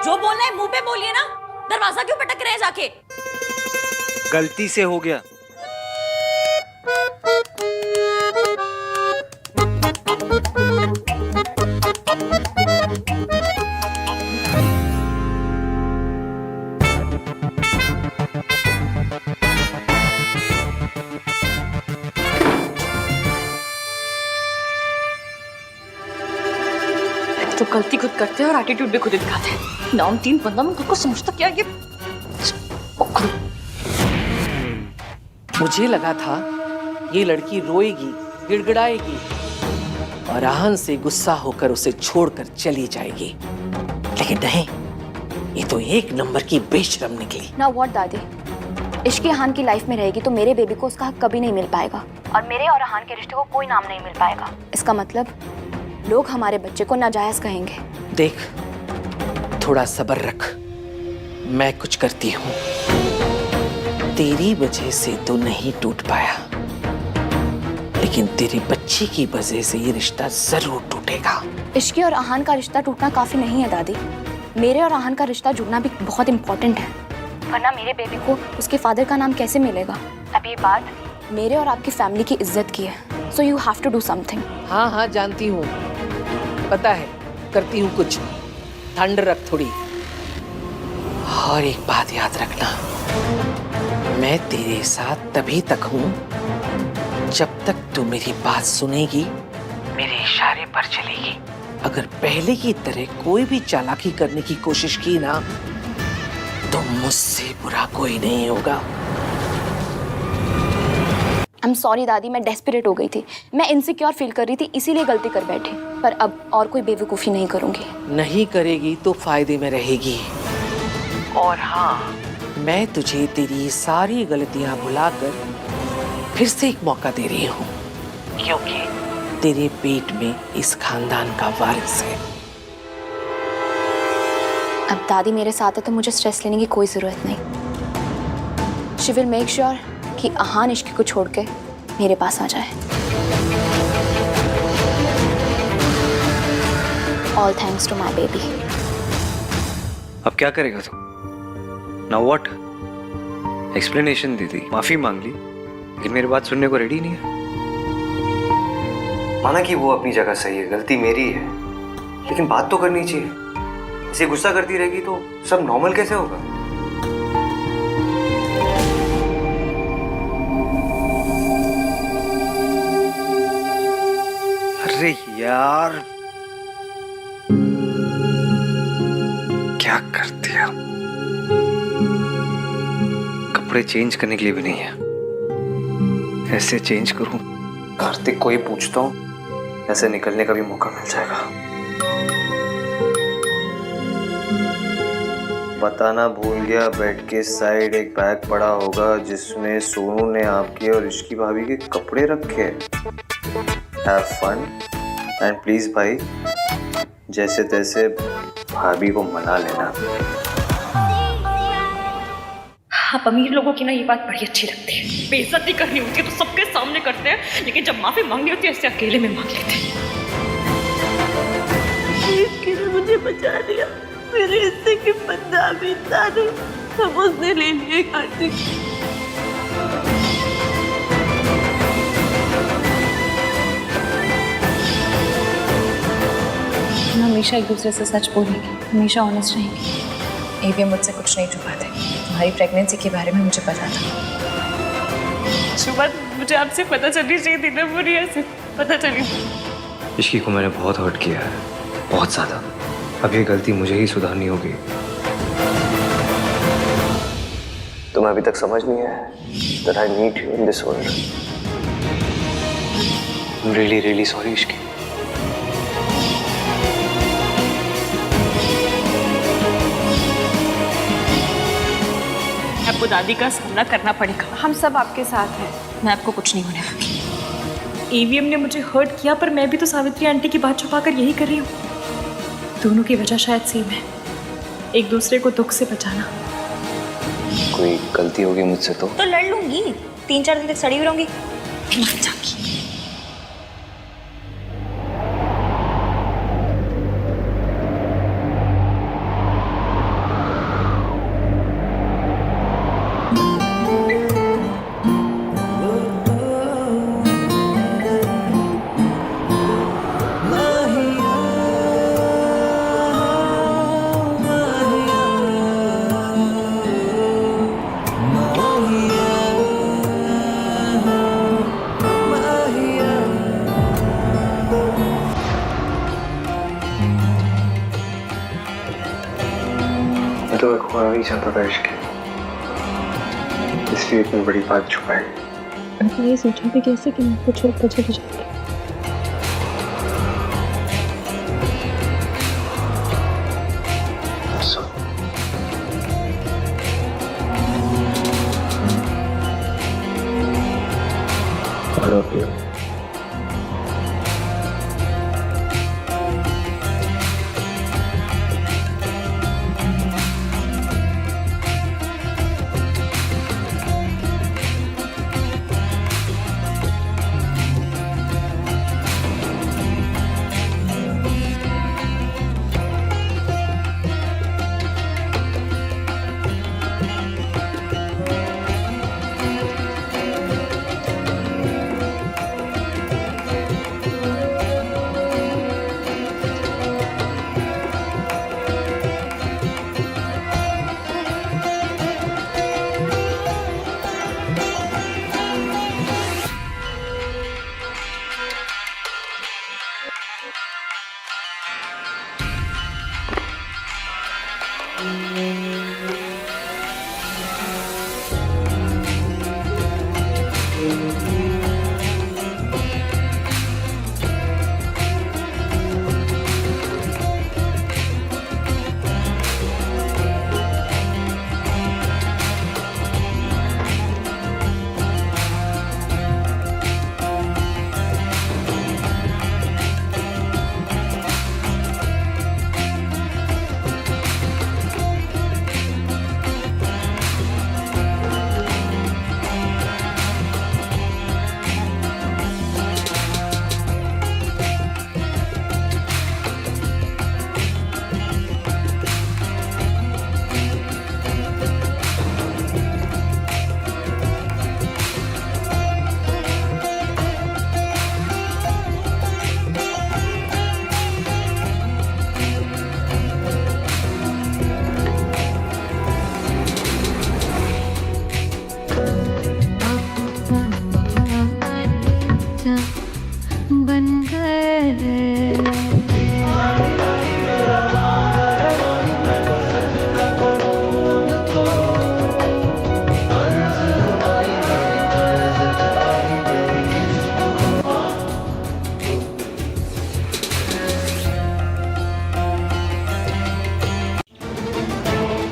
जो बोलना है मुंह पे बोलिए ना, दरवाजा क्यों पटक रहे हैं जाके? गलती से हो गया। गलती खुद करते हैं और एटीट्यूड भी खुद ही दिखाते हैं। नाम 3 बंदा में खुद को समझता क्या ये? मुझे लगा था ये लड़की रोएगी, गिड़गिड़ाएगी और आहन से गुस्सा होकर उसे छोड़कर चली जाएगी, लेकिन नहीं, ये तो एक नंबर की बेशरम निकली। ना व्हाट दादी, इश्की अहान की लाइफ में रहेगी तो मेरे बेबी को उसका हक कभी नहीं मिल पाएगा और मेरे और अहान के रिश्ते को कोई नाम नहीं मिल पाएगा। इसका मतलब लोग हमारे बच्चे को नाजायज कहेंगे। देख, थोड़ा सब्र रख, मैं कुछ करती हूँ। तेरी वजह से तो नहीं टूट पाया, लेकिन तेरी बच्ची की वजह से ये रिश्ता जरूर टूटेगा। इश्की और अहान का रिश्ता टूटना काफी नहीं है दादी, मेरे और अहान का रिश्ता जुड़ना भी बहुत इम्पोर्टेंट है, वरना मेरे बेबी को उसके फादर का नाम कैसे मिलेगा? अब ये बात मेरे और आपकी फैमिली की इज्जत की है, so you have to do something. हाँ हाँ जानती हूँ, पता है, करती हूँ कुछ। ठंड रख थोड़ी। और एक बात याद रखना, मैं तेरे साथ तभी तक हूँ जब तक तू मेरी बात सुनेगी, मेरे इशारे पर चलेगी। अगर पहले की तरह कोई भी चालाकी करने की कोशिश की ना, तो मुझसे बुरा कोई नहीं होगा। आई एम सॉरी दादी, मैं डेस्परेट हो गई थी, मैं इनसिक्योर फील कर रही थी, इसीलिए गलती कर बैठी। पर अब और कोई बेवकूफ़ी नहीं करूंगी। नहीं करेगी तो फायदे में रहेगी। और हाँ, मैं तुझे तेरी सारी गलतियां भुलाकर फिर से एक मौका दे रही हूँ, क्योंकि तेरे पेट में इस खानदान का वारिस है। अब दादी मेरे साथ है तो मुझे स्ट्रेस लेने की कोई जरूरत नहीं। शी विल मेक श्योर कि अहान इश्की को छोड़ के मेरे पास आ जाए। All thanks to my baby. अब क्या करेगा तू? Now what? एक्सप्लेनेशन दी थी, माफी मांग ली, लेकिन मेरी बात सुनने को रेडी नहीं है। माना कि वो अपनी जगह सही है, गलती मेरी है, लेकिन बात तो करनी चाहिए। इसे गुस्सा करती रहेगी तो सब नॉर्मल कैसे होगा? अरे यार, क्या कर दिया? कपड़े चेंज करने के लिए भी नहीं है। ऐसे चेंज करूं, कार्तिक को ही पूछता हूं, ऐसे निकलने का भी मौका मिल जाएगा। बताना भूल गया, बेड के साइड एक बैग पड़ा होगा जिसमें सोनू ने आपके और इश्की भाभी के कपड़े रखे हैं। हैव फन एंड प्लीज भाई, जैसे तैसे भाभी को मना लेना। आप अमीर लोगों की ना ये बात बड़ी अच्छी लगती है। बेइज्जती करनी होती है तो सबके सामने करते हैं, लेकिन जब माफी मांगनी होती है ऐसे अकेले में मांग लेते हैं। इसके ने मुझे बचा दिया, मेरे हिस्से की बदनामी सारी सब उसने ले लिए कार्तिक। हम हमेशा एक दूसरे से सच बोलेंगे, हमेशा ऑनेस्ट रहेंगे। एवीएम मुझसे कुछ नहीं छुपाते। तुम्हारी प्रेगनेंसी के बारे में मुझे पता था। सुबह मुझे आपसे पता चलनी चाहिए थी ना, बुरी ऐसे पता चली। इश्की को मैंने बहुत हर्ट किया है, बहुत ज़्यादा। अब ये गलती मुझे ही सुधारनी होगी। तुम्हें अभी तक समझ नहीं आया that I need you in this world. I'm really, really sorry, Ishki. आपको दादी का सामना करना पड़ेगा। हम सब आपके साथ हैं। मैं आपको कुछ नहीं होने वाली। ईवीएम ने मुझे हर्ट किया, पर मैं भी तो सावित्री आंटी की बात छुपाकर यही कर रही हूँ। दोनों की वजह शायद सेम है, एक दूसरे को दुख से बचाना। कोई गलती होगी मुझसे तो लड़ लूंगी, 3-4 दिन तक सड़ी हुई रहूंगी। मैं खोना नहीं चाहता था इश्क, इसलिए इतनी बड़ी बात छुपाई। मैं ये सोचा भी कैसे कि मैं आपको छोड़ कर चली जाऊंगी। I love you.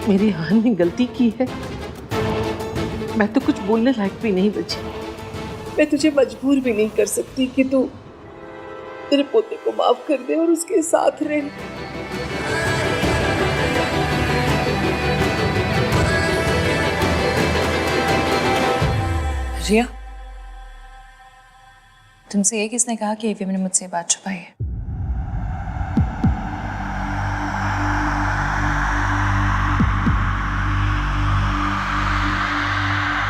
मेरी आहान ने गलती की है, मैं तो कुछ बोलने लायक भी नहीं बची। मैं तुझे मजबूर भी नहीं कर सकती कि तू तेरे पोते को माफ कर दे और उसके साथ रहे। रिया, तुमसे ये किसने कहा कि एवीएम ने मुझसे बात छुपाई है?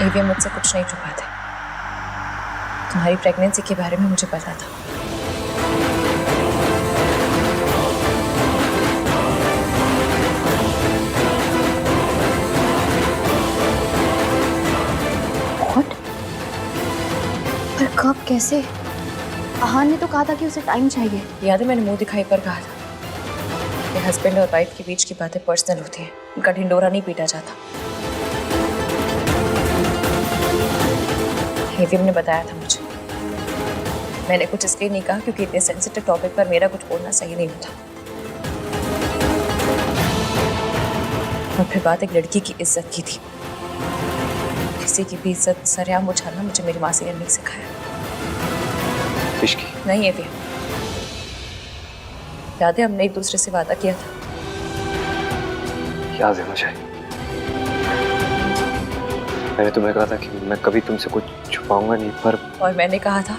एवीएम मुझसे कुछ नहीं छुपाते। तुम्हारी प्रेगनेंसी के बारे में मुझे पता था। What? पर कब, कैसे? आहान ने तो कहा था कि उसे टाइम चाहिए। याद है मैंने मुंह दिखाई पर कहा था कि हस्बैंड और वाइफ के बीच की बातें पर्सनल होती हैं, उनका ढिंडोरा नहीं पीटा जाता। एवीएम ने बताया था मुझे। मैंने कुछ इसलिए नहीं कहा क्योंकि इतने सेंसिटिव टॉपिक पर मेरा कुछ बोलना सही नहीं होता। और फिर बात एक लड़की की इज्जत की थी। किसी की भी इज्जत सरेआम उछालना मुझे मेरी माँ ने नहीं सिखाया। इश्की नहीं एवीएम, याद है हमने एक दूसरे से वादा किया था? याद है मुझे। मैंने तुम्हें कहा था कि मैं कभी तुमसे कुछ छुपाऊंगा नहीं, पर और मैंने कहा था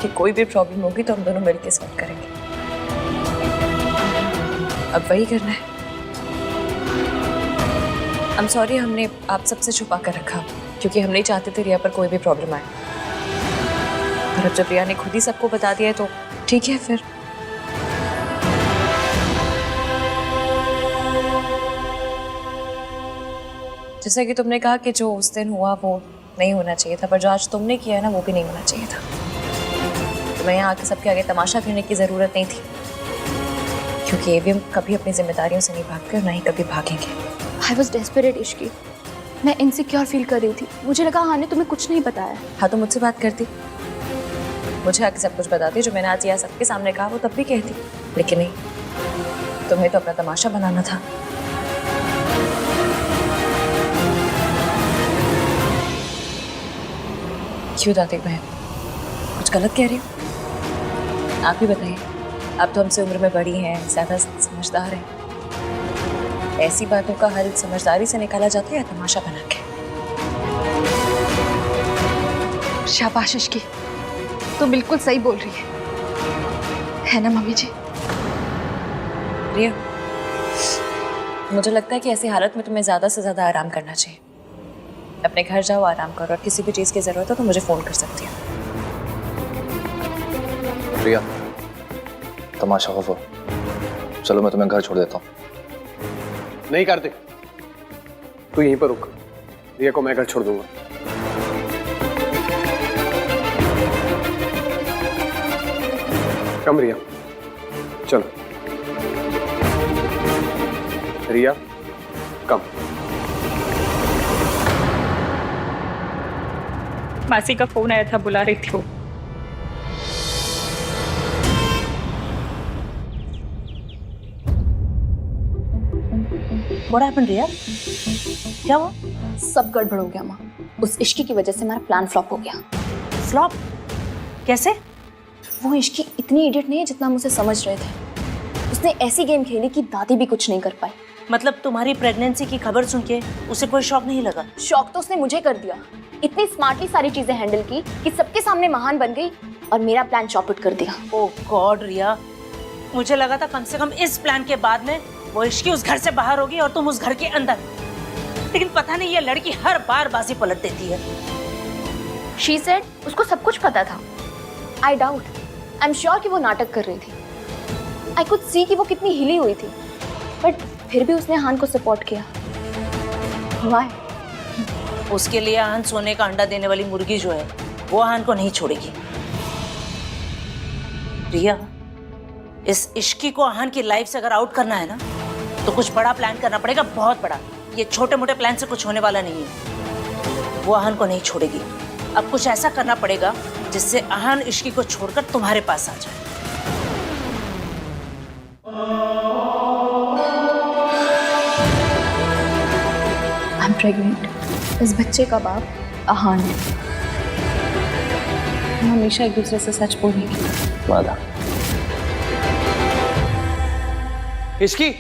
कि कोई भी प्रॉब्लम होगी तो हम दोनों मिलकर सॉल्व करेंगे। अब वही करना है। I'm sorry हमने आप सबसे छुपा कर रखा क्योंकि हम नहीं चाहते थे रिया पर कोई भी प्रॉब्लम आए। पर अब जब रिया ने खुद ही सबको बता दिया है तो ठीक है फिर। जैसा कि तुमने कहा कि जो उस दिन हुआ वो नहीं होना चाहिए था, पर जो आज तुमने किया है ना वो भी नहीं होना चाहिए था। तो मैं यहाँ आके सबके आगे तमाशा करने की ज़रूरत नहीं थी क्योंकि एवीएम कभी अपनी जिम्मेदारियों से नहीं भागते और ना ही कभी भागेंगे। I was desperate Ishki. मैं इनसिक्योर फील कर रही थी। मुझे लगा हाँ ने तुम्हें कुछ नहीं बताया। हाँ तो मुझसे बात करती, मुझे आके सब कुछ बताती। जो मैंने आज यहाँ सबके सामने कहा वो तब भी कहती, लेकिन नहीं, तुम्हें तो अपना तमाशा बनाना था। क्यों दादी बहन, कुछ गलत कह रही हो? आप ही बताइए, आप तो हमसे उम्र में बड़ी हैं, ज्यादा समझदार हैं। ऐसी बातों का हल समझदारी से निकाला जाता है या तमाशा बना के? शाबाश इश्की, तो बिल्कुल सही बोल रही है ना मम्मी जी? रिया, मुझे लगता है कि ऐसी हालत में तुम्हें ज्यादा से ज्यादा आराम करना चाहिए। अपने घर जाओ, आराम करो, और किसी भी चीज की जरूरत हो तो मुझे फोन कर सकती हो। प्रिया, तमाशा हो, चलो मैं तुम्हें घर छोड़ देता हूँ। नहीं कार्तिक, तू यहीं पर रुक, रिया को मैं घर छोड़ दूंगा। कम रिया, चलो। रिया कम। मासी का फोन आया था, बुला रही थी वो। What happened, रिया? क्या हुआ? सब गड़बड़ हो गया माँ। उस इश्की की वजह से हमारा प्लान फ्लॉप हो गया। फ्लॉप? कैसे? वो इश्की इतनी इडियट नहीं है जितना हम उसे समझ रहे थे। उसने ऐसी गेम खेली कि दादी भी कुछ नहीं कर पाई। मतलब तुम्हारी प्रेगनेंसी की खबर सुन के उसे कोई शौक नहीं लगा? शौक तो उसने मुझे कर दिया। इतनी स्मार्टली सारी चीजें हैंडल की कि सबके सामने महान बन गई और मेरा प्लान चौपट कर दिया। ओह गॉड रिया, मुझे लगा था कम से कम इस प्लान के बाद में वो इश्की उस घर से बाहर होगी और तुम उस घर के अंदर। लेकिन पता नहीं ये लड़की हर बार बाजी पलट देती है। She said उसको सब कुछ पता था। I doubt, I'm sure कि वो नाटक कर रही थी। I could see कि वो कितनी हिली हुई थी, बट फिर भी उसने आहान को सपोर्ट किया। Why? उसके लिए आहान सोने का अंडा देने वाली मुर्गी जो है वो आहान को नहीं छोड़ेगी। रिया, इस इश्की को आहान की लाइफ से अगर आउट करना है ना तो कुछ बड़ा प्लान करना पड़ेगा, बहुत बड़ा। ये छोटे मोटे प्लान से कुछ होने वाला नहीं है। वो आहान को नहीं छोड़ेगी। अब कुछ ऐसा करना पड़ेगा जिससे आहान इश्की को छोड़कर तुम्हारे पास आ जाए। I'm pregnant। इस बच्चे का बाप आहान है। हम हमेशा एक दूसरे से सच बोलेंगे। वादा। इश्की,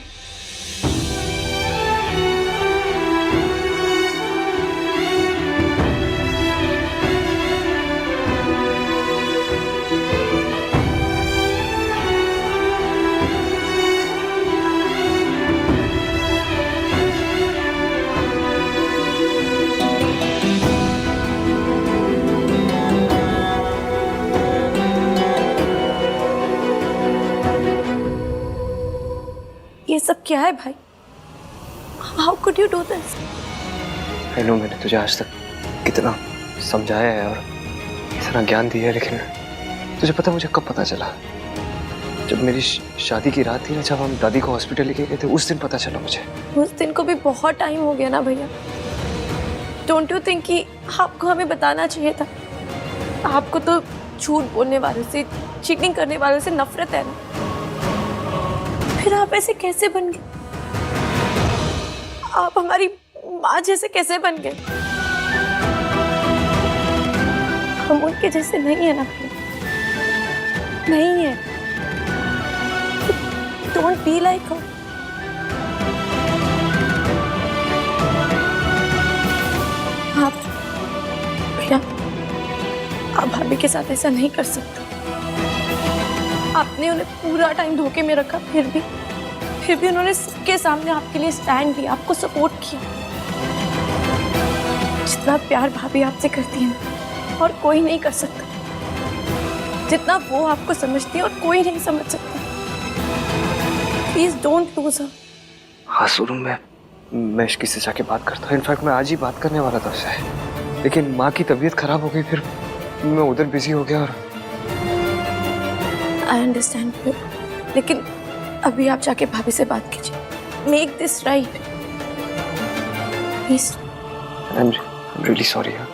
ये सब क्या है भाई? How could you do this? I know, मैंने तुझे आज तक कितना समझाया है और इतना ज्ञान दिया है, लेकिन तुझे पता मुझे कब पता चला? जब मेरी शादी की रात थी ना, जब हम दादी को हॉस्पिटल लेके गए थे, उस दिन पता चला मुझे। उस दिन को भी बहुत टाइम हो गया ना भैया। डोंट यू थिंक कि आपको हमें बताना चाहिए था? आपको तो झूठ बोलने वालों से, चीटिंग करने वालों से नफरत है ना, फिर आप ऐसे कैसे बन गए? आप हमारी माँ जैसे कैसे बन गए? हम उनके जैसे नहीं है ना भैया, नहीं है। डोंट बी लाइक हर। आप भैया, आप भाभी के साथ ऐसा नहीं कर सकते। आपने उन्हें पूरा टाइम धोखे में रखा, फिर भी उन्होंने सबके सामने आपके लिए स्टैंड लिया, आपको सपोर्ट किया। जितना प्यार भाभी आपसे करती है ना, और कोई नहीं कर सकता। जितना वो आपको समझती है और कोई नहीं समझ सकता। Please don't lose her. हाँ सुरू, मैं इश्की से जाके बात करता हूँ। इनफैक्ट मैं आज ही बात करने वाला था उससे, लेकिन माँ की तबीयत खराब हो गई, फिर मैं उधर बिजी हो गया। और आई अंडरस्टैंड, लेकिन अभी आप जाके भाभी से बात कीजिए। Make this right. Please. I'm really sorry यार।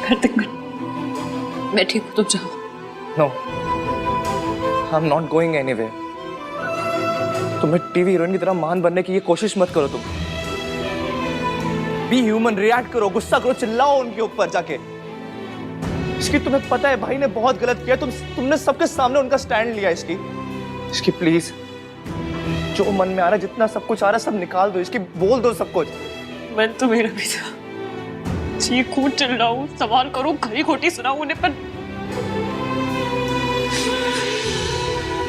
घर तक मैं ठीक हूँ, तुम जाओ। No, I am not going anywhere. तुम्हें टीवी हीरोइन की तरह महान बनने की ये कोशिश मत करो। तुम बी ह्यूमन, रिएक्ट करो, गुस्सा करो, चिल्लाओ उनके ऊपर जाके। इसकी तुम्हें पता है भाई ने बहुत गलत किया, तुमने सबके सामने उनका स्टैंड लिया। इसकी प्लीज जो मन में आ रहा है, जितना सब कुछ आ रहा है सब निकाल दो, इसकी बोल दो सब कुछ। मन तो मेरा भी था, ये खून चल रहा हूँ, सवाल करो, खरी खोटी सुनाऊं उन्हें, पर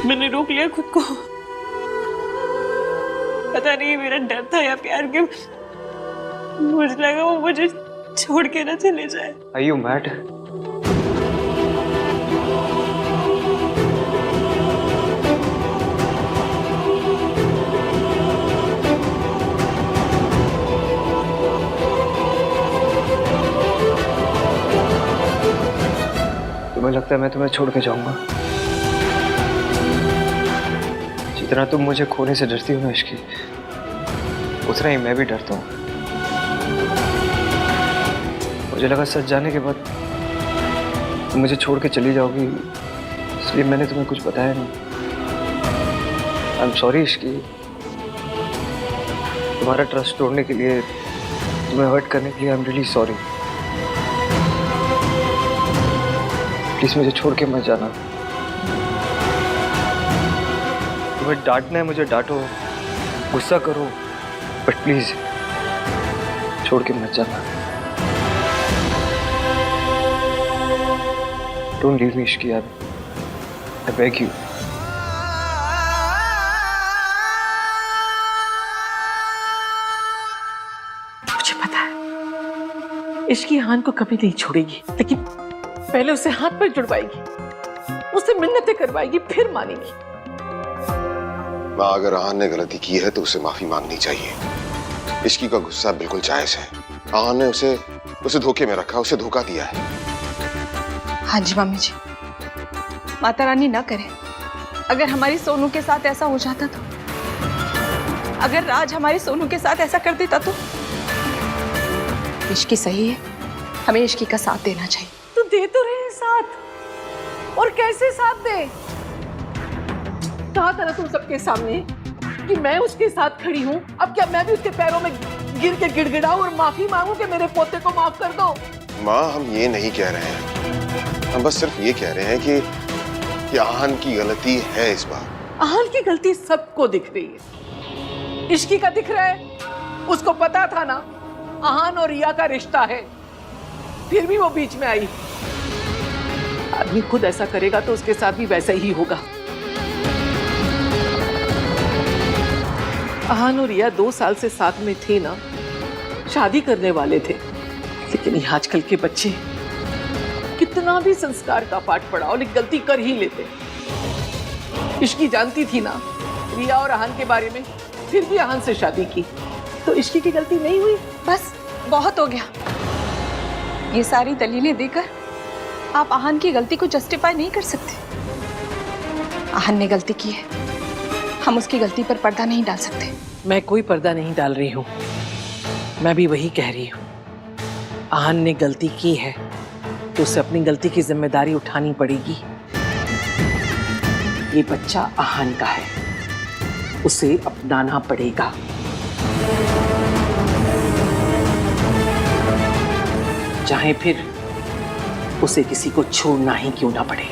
मैंने रोक लिया खुद को। पता नहीं मेरा डर था या प्यार के, मुझे लगा वो मुझे छोड़ के ना चले जाए। Are you mad? तुम्हें लगता है मैं तुम्हें छोड़ के जाऊंगा? जितना तुम मुझे खोने से डरती हो ना इश्की, उतना ही मैं भी डरता हूँ। मुझे लगा सच जाने के बाद तुम मुझे छोड़ के चली जाओगी, इसलिए मैंने तुम्हें कुछ बताया नहीं। आई एम सॉरी इश्की, तुम्हारा ट्रस्ट तोड़ने के लिए, तुम्हें हर्ट करने के लिए I am really sorry. Please मुझे छोड़ के मत जाना। तुम्हें डांटना है मुझे डांटो, गुस्सा करो, बट प्लीज छोड़ के मत जाना। Don't leave me Ishki, I beg you. मुझे पता है इश्की हान को कभी नहीं छोड़ेगी, लेकिन पहले उसे हाथ पर जुड़वाएगी, उससे मिन्नतें करवाएगी, फिर मानेगी। माँ, अगर आहान ने गलती की है तो उसे माफी मांगनी चाहिए। इश्की का गुस्सा बिल्कुल जायज है। आहान ने उसे धोखे में रखा, उसे धोखा दिया है। हाँ जी मम्मी जी, माता रानी ना करे। अगर हमारी सोनू के साथ ऐसा हो जाता तो, अगर राज हमारी सोनू के साथ ऐसा कर देता तो। इश्की सही है, हमें इश्की का साथ देना चाहिए। तो दे तो रहे साथ, और कैसे साथ दे? कहा था ना तुम सबके सामने कि मैं उसके साथ खड़ी हूँ। अब क्या मैं भी उसके पैरों में गिर के गिड़गिड़ाऊं और माफी मांगू कि मेरे पोते को माफ कर दो? माँ, हम ये नहीं कह रहे हैं, हम बस सिर्फ ये कह रहे हैं कि आहान की गलती है इस बार। आहान की गलती सबको दिख रही है, इश्की का दिख रहा है। उसको पता था ना आहान और रिया का रिश्ता है, फिर भी वो बीच में आई। आदमी खुद ऐसा करेगा तो उसके साथ भी वैसा ही होगा। आहान और रिया 2 साल से साथ में थे ना, शादी करने वाले थे, लेकिन ये आजकल के बच्चे कितना भी संस्कार का पाठ पढ़ाओ लेकिन गलती कर ही लेते। इश्की जानती थी ना रिया और आहान के बारे में, फिर भी आहान से शादी की, तो इश्की की गलती नहीं हुई। बस बहुत हो गया। ये सारी दलीलें देकर आप आहान की गलती को जस्टिफाई नहीं कर सकते। आहान ने गलती की है, हम उसकी गलती पर पर्दा नहीं डाल सकते। मैं कोई पर्दा नहीं डाल रही हूँ, मैं भी वही कह रही हूँ। आहान ने गलती की है तो उसे अपनी गलती की जिम्मेदारी उठानी पड़ेगी। ये बच्चा आहान का है, उसे अपनाना पड़ेगा। चाहे फिर उसे किसी को छोड़ना ही क्यों ना पड़े।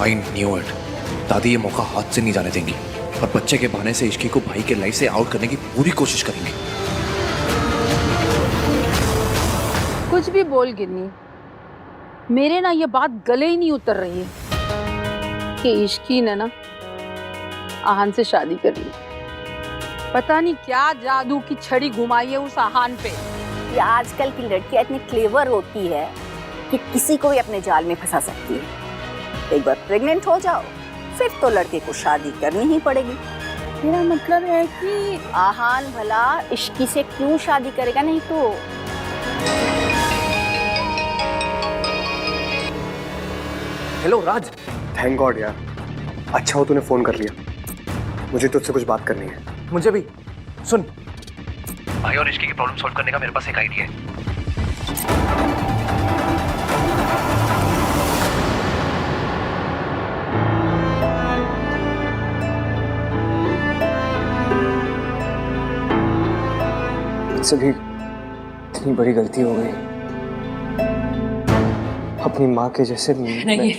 I knew it. दादी ये मौका हाथ से नहीं जाने देंगी और बच्चे के बहाने से इश्की को भाई के लाइफ से आउट करने की पूरी कोशिश करेंगे। कुछ भी बोल गिन्नी, मेरे ना ये बात गले ही नहीं उतर रही है कि इश्की ने ना आहान से शादी कर ली। पता नहीं क्या जादू की छड़ी घुमाई है उस आहान पे। ये आजकल की लड़कियां इतनी क्लेवर होती है कि किसी को भी अपने जाल में फंसा सकती है। एक बार प्रेग्नेंट हो जाओ फिर तो लड़के को शादी करनी ही पड़ेगी। मेरा मतलब है कि आहान भला इश्की से क्यों शादी करेगा, नहीं तो। हेलो राज। थैंक गॉड यार, अच्छा हो तूने फोन कर लिया। मुझे तुझसे कुछ बात करनी है। मुझे भी। सुन भाई और इश्की की प्रॉब्लम सॉल्व करने का मेरे पास एक आइडिया है। मुझसे भी इतनी बड़ी गलती हो गई, अपनी माँ के जैसे। नहीं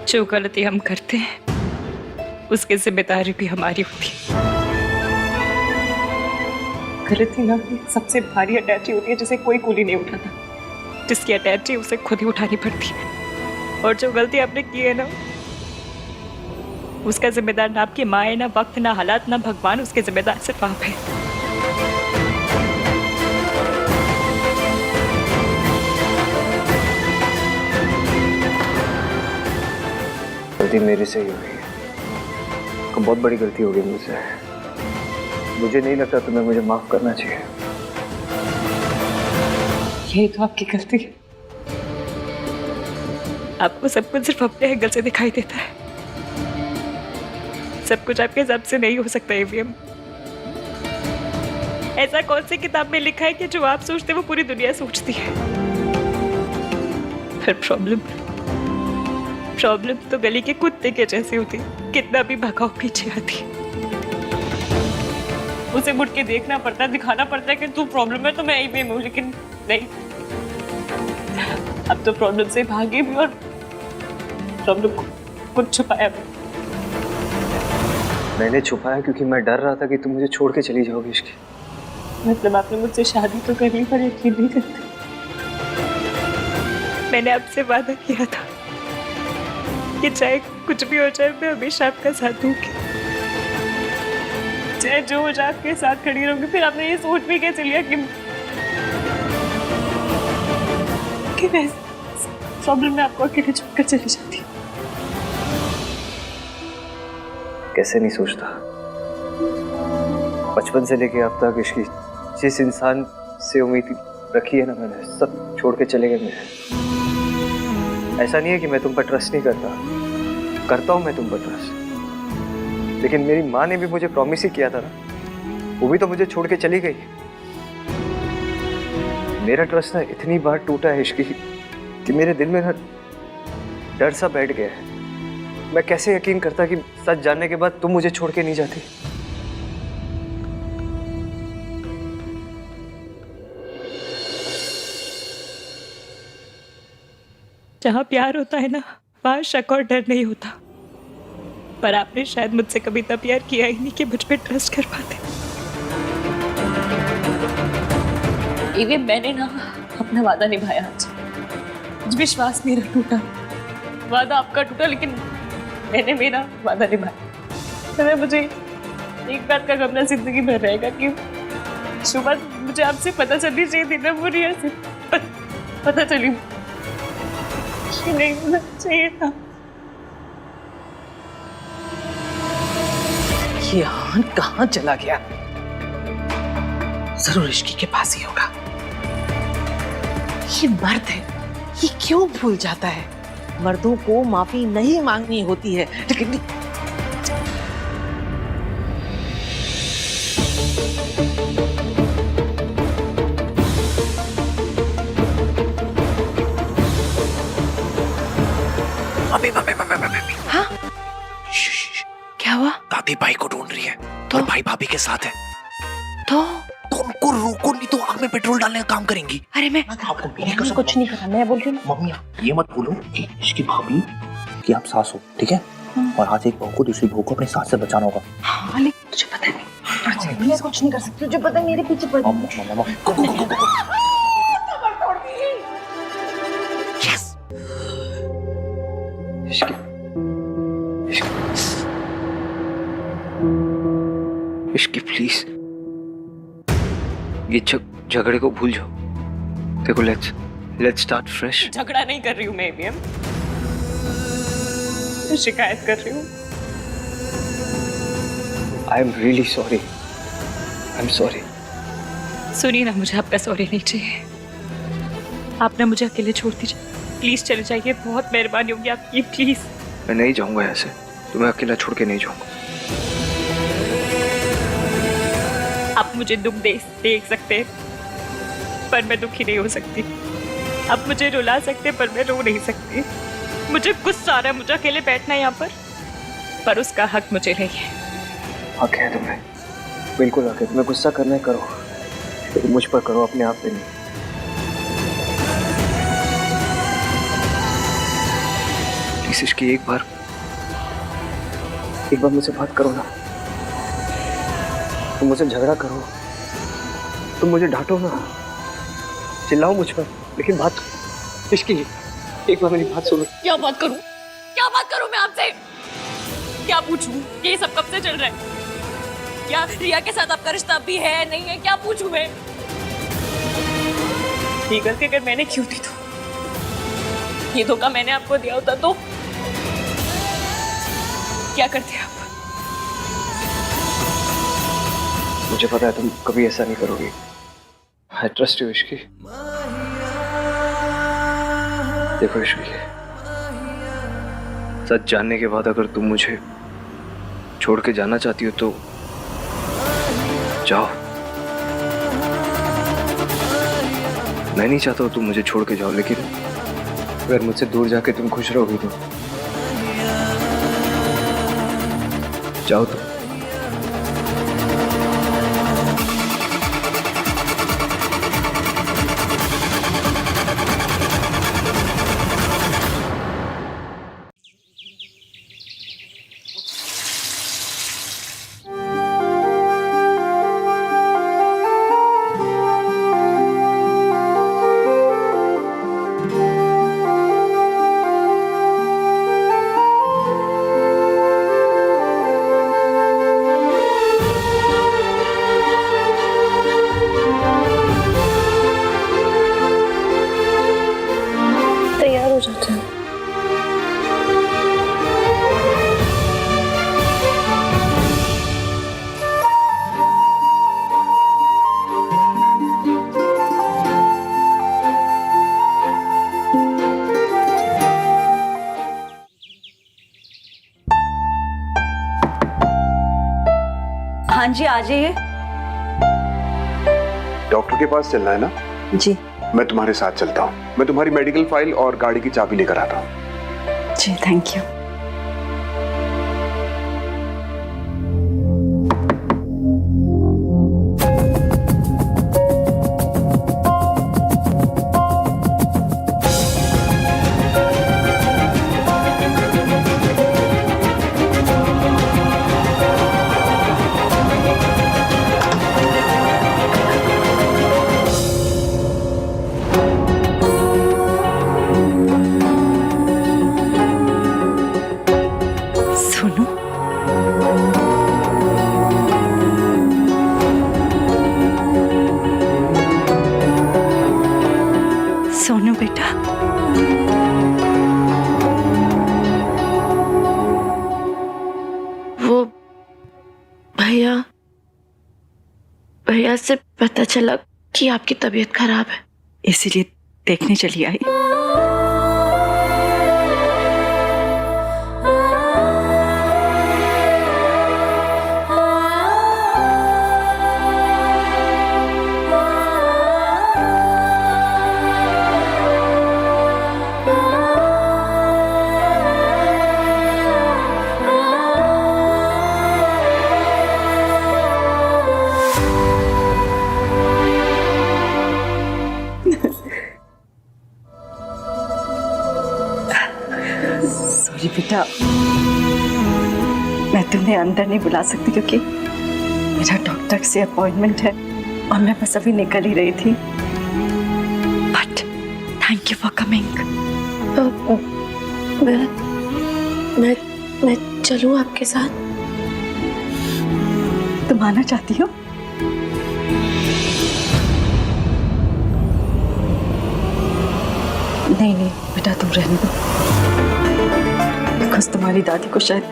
जो गलती हम करते हैं उसकी जिम्मेदारी भी हमारी होती है। गलती ना सबसे भारी अटैची होती है जिसे कोई कुली नहीं उठाता, जिसकी अटैची उसे खुद ही उठानी पड़ती है। और जो गलती आपने की है ना, उसका जिम्मेदार ना आपकी माँ है, ना वक्त, ना हालात, ना भगवान। उसके जिम्मेदार सिर्फ आप है। गलती मेरे से ही हो गई, बहुत बड़ी गलती हो गई मुझसे। मुझे नहीं लगता तुम्हें मुझे माफ करना चाहिए। यही तो आपकी गलती है, आपको सब कुछ सिर्फ अपने एंगल से दिखाई देता है। सब कुछ आपके हिसाब से नहीं हो सकता एवीएम। ऐसा कौन सी किताब में लिखा है कि जो आप सोचते वो पूरी दुनिया सोचती है। पर प्रॉब्लम तो गली के कुत्ते के जैसी होती, कितना भी भगाओ पीछे आती। उसे मुड़ के देखना पड़ता है, दिखाना पड़ता है कि तू प्रॉब्लम है तो मैं एवीएम हूँ, लेकिन नहीं। अब तो प्रॉब्लम से भागे भी और प्रॉब्लम को कुछ छुपाया भी। मैंने छुपाया क्योंकि मैं डर रहा था कि तुम मुझे छोड़ के चली जाओगी इश्की। मतलब आपने मुझसे शादी तो कर ली पर यकीन नहीं करते। मैंने आपसे वादा किया था कि चाहे कुछ भी हो जाए मैं हमेशा आपका साथ दूंगी, चाहे जो हो जाए आपके साथ खड़ी रहूंगी। फिर आपने ये सोच भी कैसे लिया कि मैं प्रॉब्लम में आपको अकेले छोड़कर चली जाती हूँ। कैसे नहीं सोचता, बचपन से लेके अब तक इश्की जिस इंसान से उम्मीद रखी है ना मैंने, सब छोड़ के चले गए मेरे। ऐसा नहीं है कि मैं तुम पर ट्रस्ट नहीं करता हूँ मैं तुम पर ट्रस्ट, लेकिन मेरी माँ ने भी मुझे प्रॉमिस ही किया था ना, वो भी तो मुझे छोड़ के चली गई। मेरा ट्रस्ट ना इतनी बार टूटा है इश्की कि मेरे दिल में ना डर सा बैठ गया है। मैं कैसे यकीन करता कि सच जानने के बाद तुम मुझे छोड़ के नहीं जाती। जहाँ प्यार होता है ना वहाँ शक और डर नहीं होता। पर आपने शायद मुझसे कभी इतना प्यार किया ही नहीं कि मुझ पे ट्रस्ट कर पाते। ये मैंने ना अपना वादा निभाया आज। विश्वास मेरा टूटा, वादा आपका टूटा, लेकिन मैंने मेरा वादा निभाया। तो मुझे एक बात का गम जिंदगी भर रहेगा कि सुबह मुझे आपसे पता चलनी चाहिए थी ना, वो रिया से पता चली कि नहीं होना चाहिए था। ये आहान कहाँ चला गया? जरूर इश्की के पास ही होगा। ये मर्द है, ये क्यों भूल जाता है? मर्दों को माफी नहीं मांगनी होती है, लेकिन हाँ? क्या हुआ? दादी भाई को ढूंढ रही है और भाई भाभी के साथ है। तो उनको रोको, नहीं तो आग में पेट्रोल डालने का काम करेंगी। अरे मैं कुछ नहीं करा, मैं बोल रही हूँ। मम्मी ये मत बोलो कि इसकी भाभी कि आप सास हो, ठीक है? और आज एक बहू को दूसरी बहू को अपने सास से बचाना होगा। हाँ लेकिन तुझे पता नहीं, मैं कुछ नहीं कर सकती, तुझे पता है मेरे पीछे पड़। इश्की प्लीज ये झगड़े को भूल जाओ। देखो लेट्स स्टार्ट फ्रेश। झगड़ा नहीं कर रही हूँ मैं एवीएम, शिकायत कर रही हूँ। I am really sorry, I am sorry. सुनिए ना, मुझे आपका सॉरी नहीं चाहिए। आप ना मुझे अकेले छोड़ दीजिए, प्लीज चले जाइए, बहुत मेहरबानी होगी आपकी, प्लीज। मैं नहीं जाऊंगा यहाँ से, तुम्हें अकेला छोड़ के नहीं जाऊंगा। आप मुझे दुख देख सकते हैं, पर मैं दुखी नहीं हो सकती। आप मुझे रुला सकते पर मैं रो नहीं सकती। मुझे गुस्सा आ रहा है, मुझे अकेले बैठना है यहाँ पर उसका हक मुझे नहीं है। हक है तुम्हें, बिल्कुल हक है। तुम्हें गुस्सा करना है करो, लेकिन मुझ पर करो, अपने आप पे नहीं। प्लीज इसकी एक बार मुझसे बात करो ना। तुम मुझसे झगड़ा करो, तुम मुझे डांटो ना, चिल्लाओ मुझ पर, लेकिन बात इसकी एक बार मेरी बात सुनो। क्या बात करूं मैं आपसे? क्या पूछूं? ये सब कब से चल रहा है? क्या रिया के साथ आपका रिश्ता भी है नहीं है? क्या पूछूं मैं? ये गलती अगर मैंने क्यों दी, तो ये धोखा मैंने आपको दिया होता तो क्या करते आप? मुझे पता है तुम कभी ऐसा नहीं करोगी। I trust you Ishki. देखो इश्की, सच जानने के बाद अगर तुम मुझे छोड़ के जाना चाहती हो तो जाओ। मैं नहीं चाहता तुम मुझे छोड़ के जाओ, लेकिन अगर मुझसे दूर जाके तुम खुश रहोगी तो जाओ तुम। हाँ जी, आ जाइए। डॉक्टर के पास चलना है ना? जी। मैं तुम्हारे साथ चलता हूँ। मैं तुम्हारी मेडिकल फाइल और गाड़ी की चाबी लेकर आता हूँ। जी, थैंक यू। सोनू बेटा, वो भैया से पता चला कि आपकी तबीयत खराब है, इसीलिए देखने चली आई। सॉरी बेटा, मैं तुम्हें अंदर नहीं बुला सकती क्योंकि मेरा डॉक्टर से अपॉइंटमेंट है और मैं बस अभी निकल ही रही थी। But thank you for coming. मैं चलूं आपके साथ? तुम आना चाहती हो? नहीं नहीं बेटा, तुम रहने दो, बिकॉज तुम्हारी दादी को शायद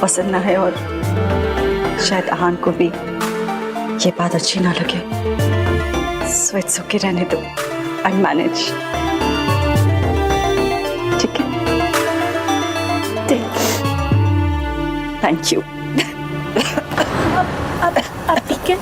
पसंद ना है और शायद आहान को भी ये बात अच्छी ना लगे। सो इट्स ओके, रहने दो, आई मैनेज। ठीक है, थैंक यू। आप ठीक है?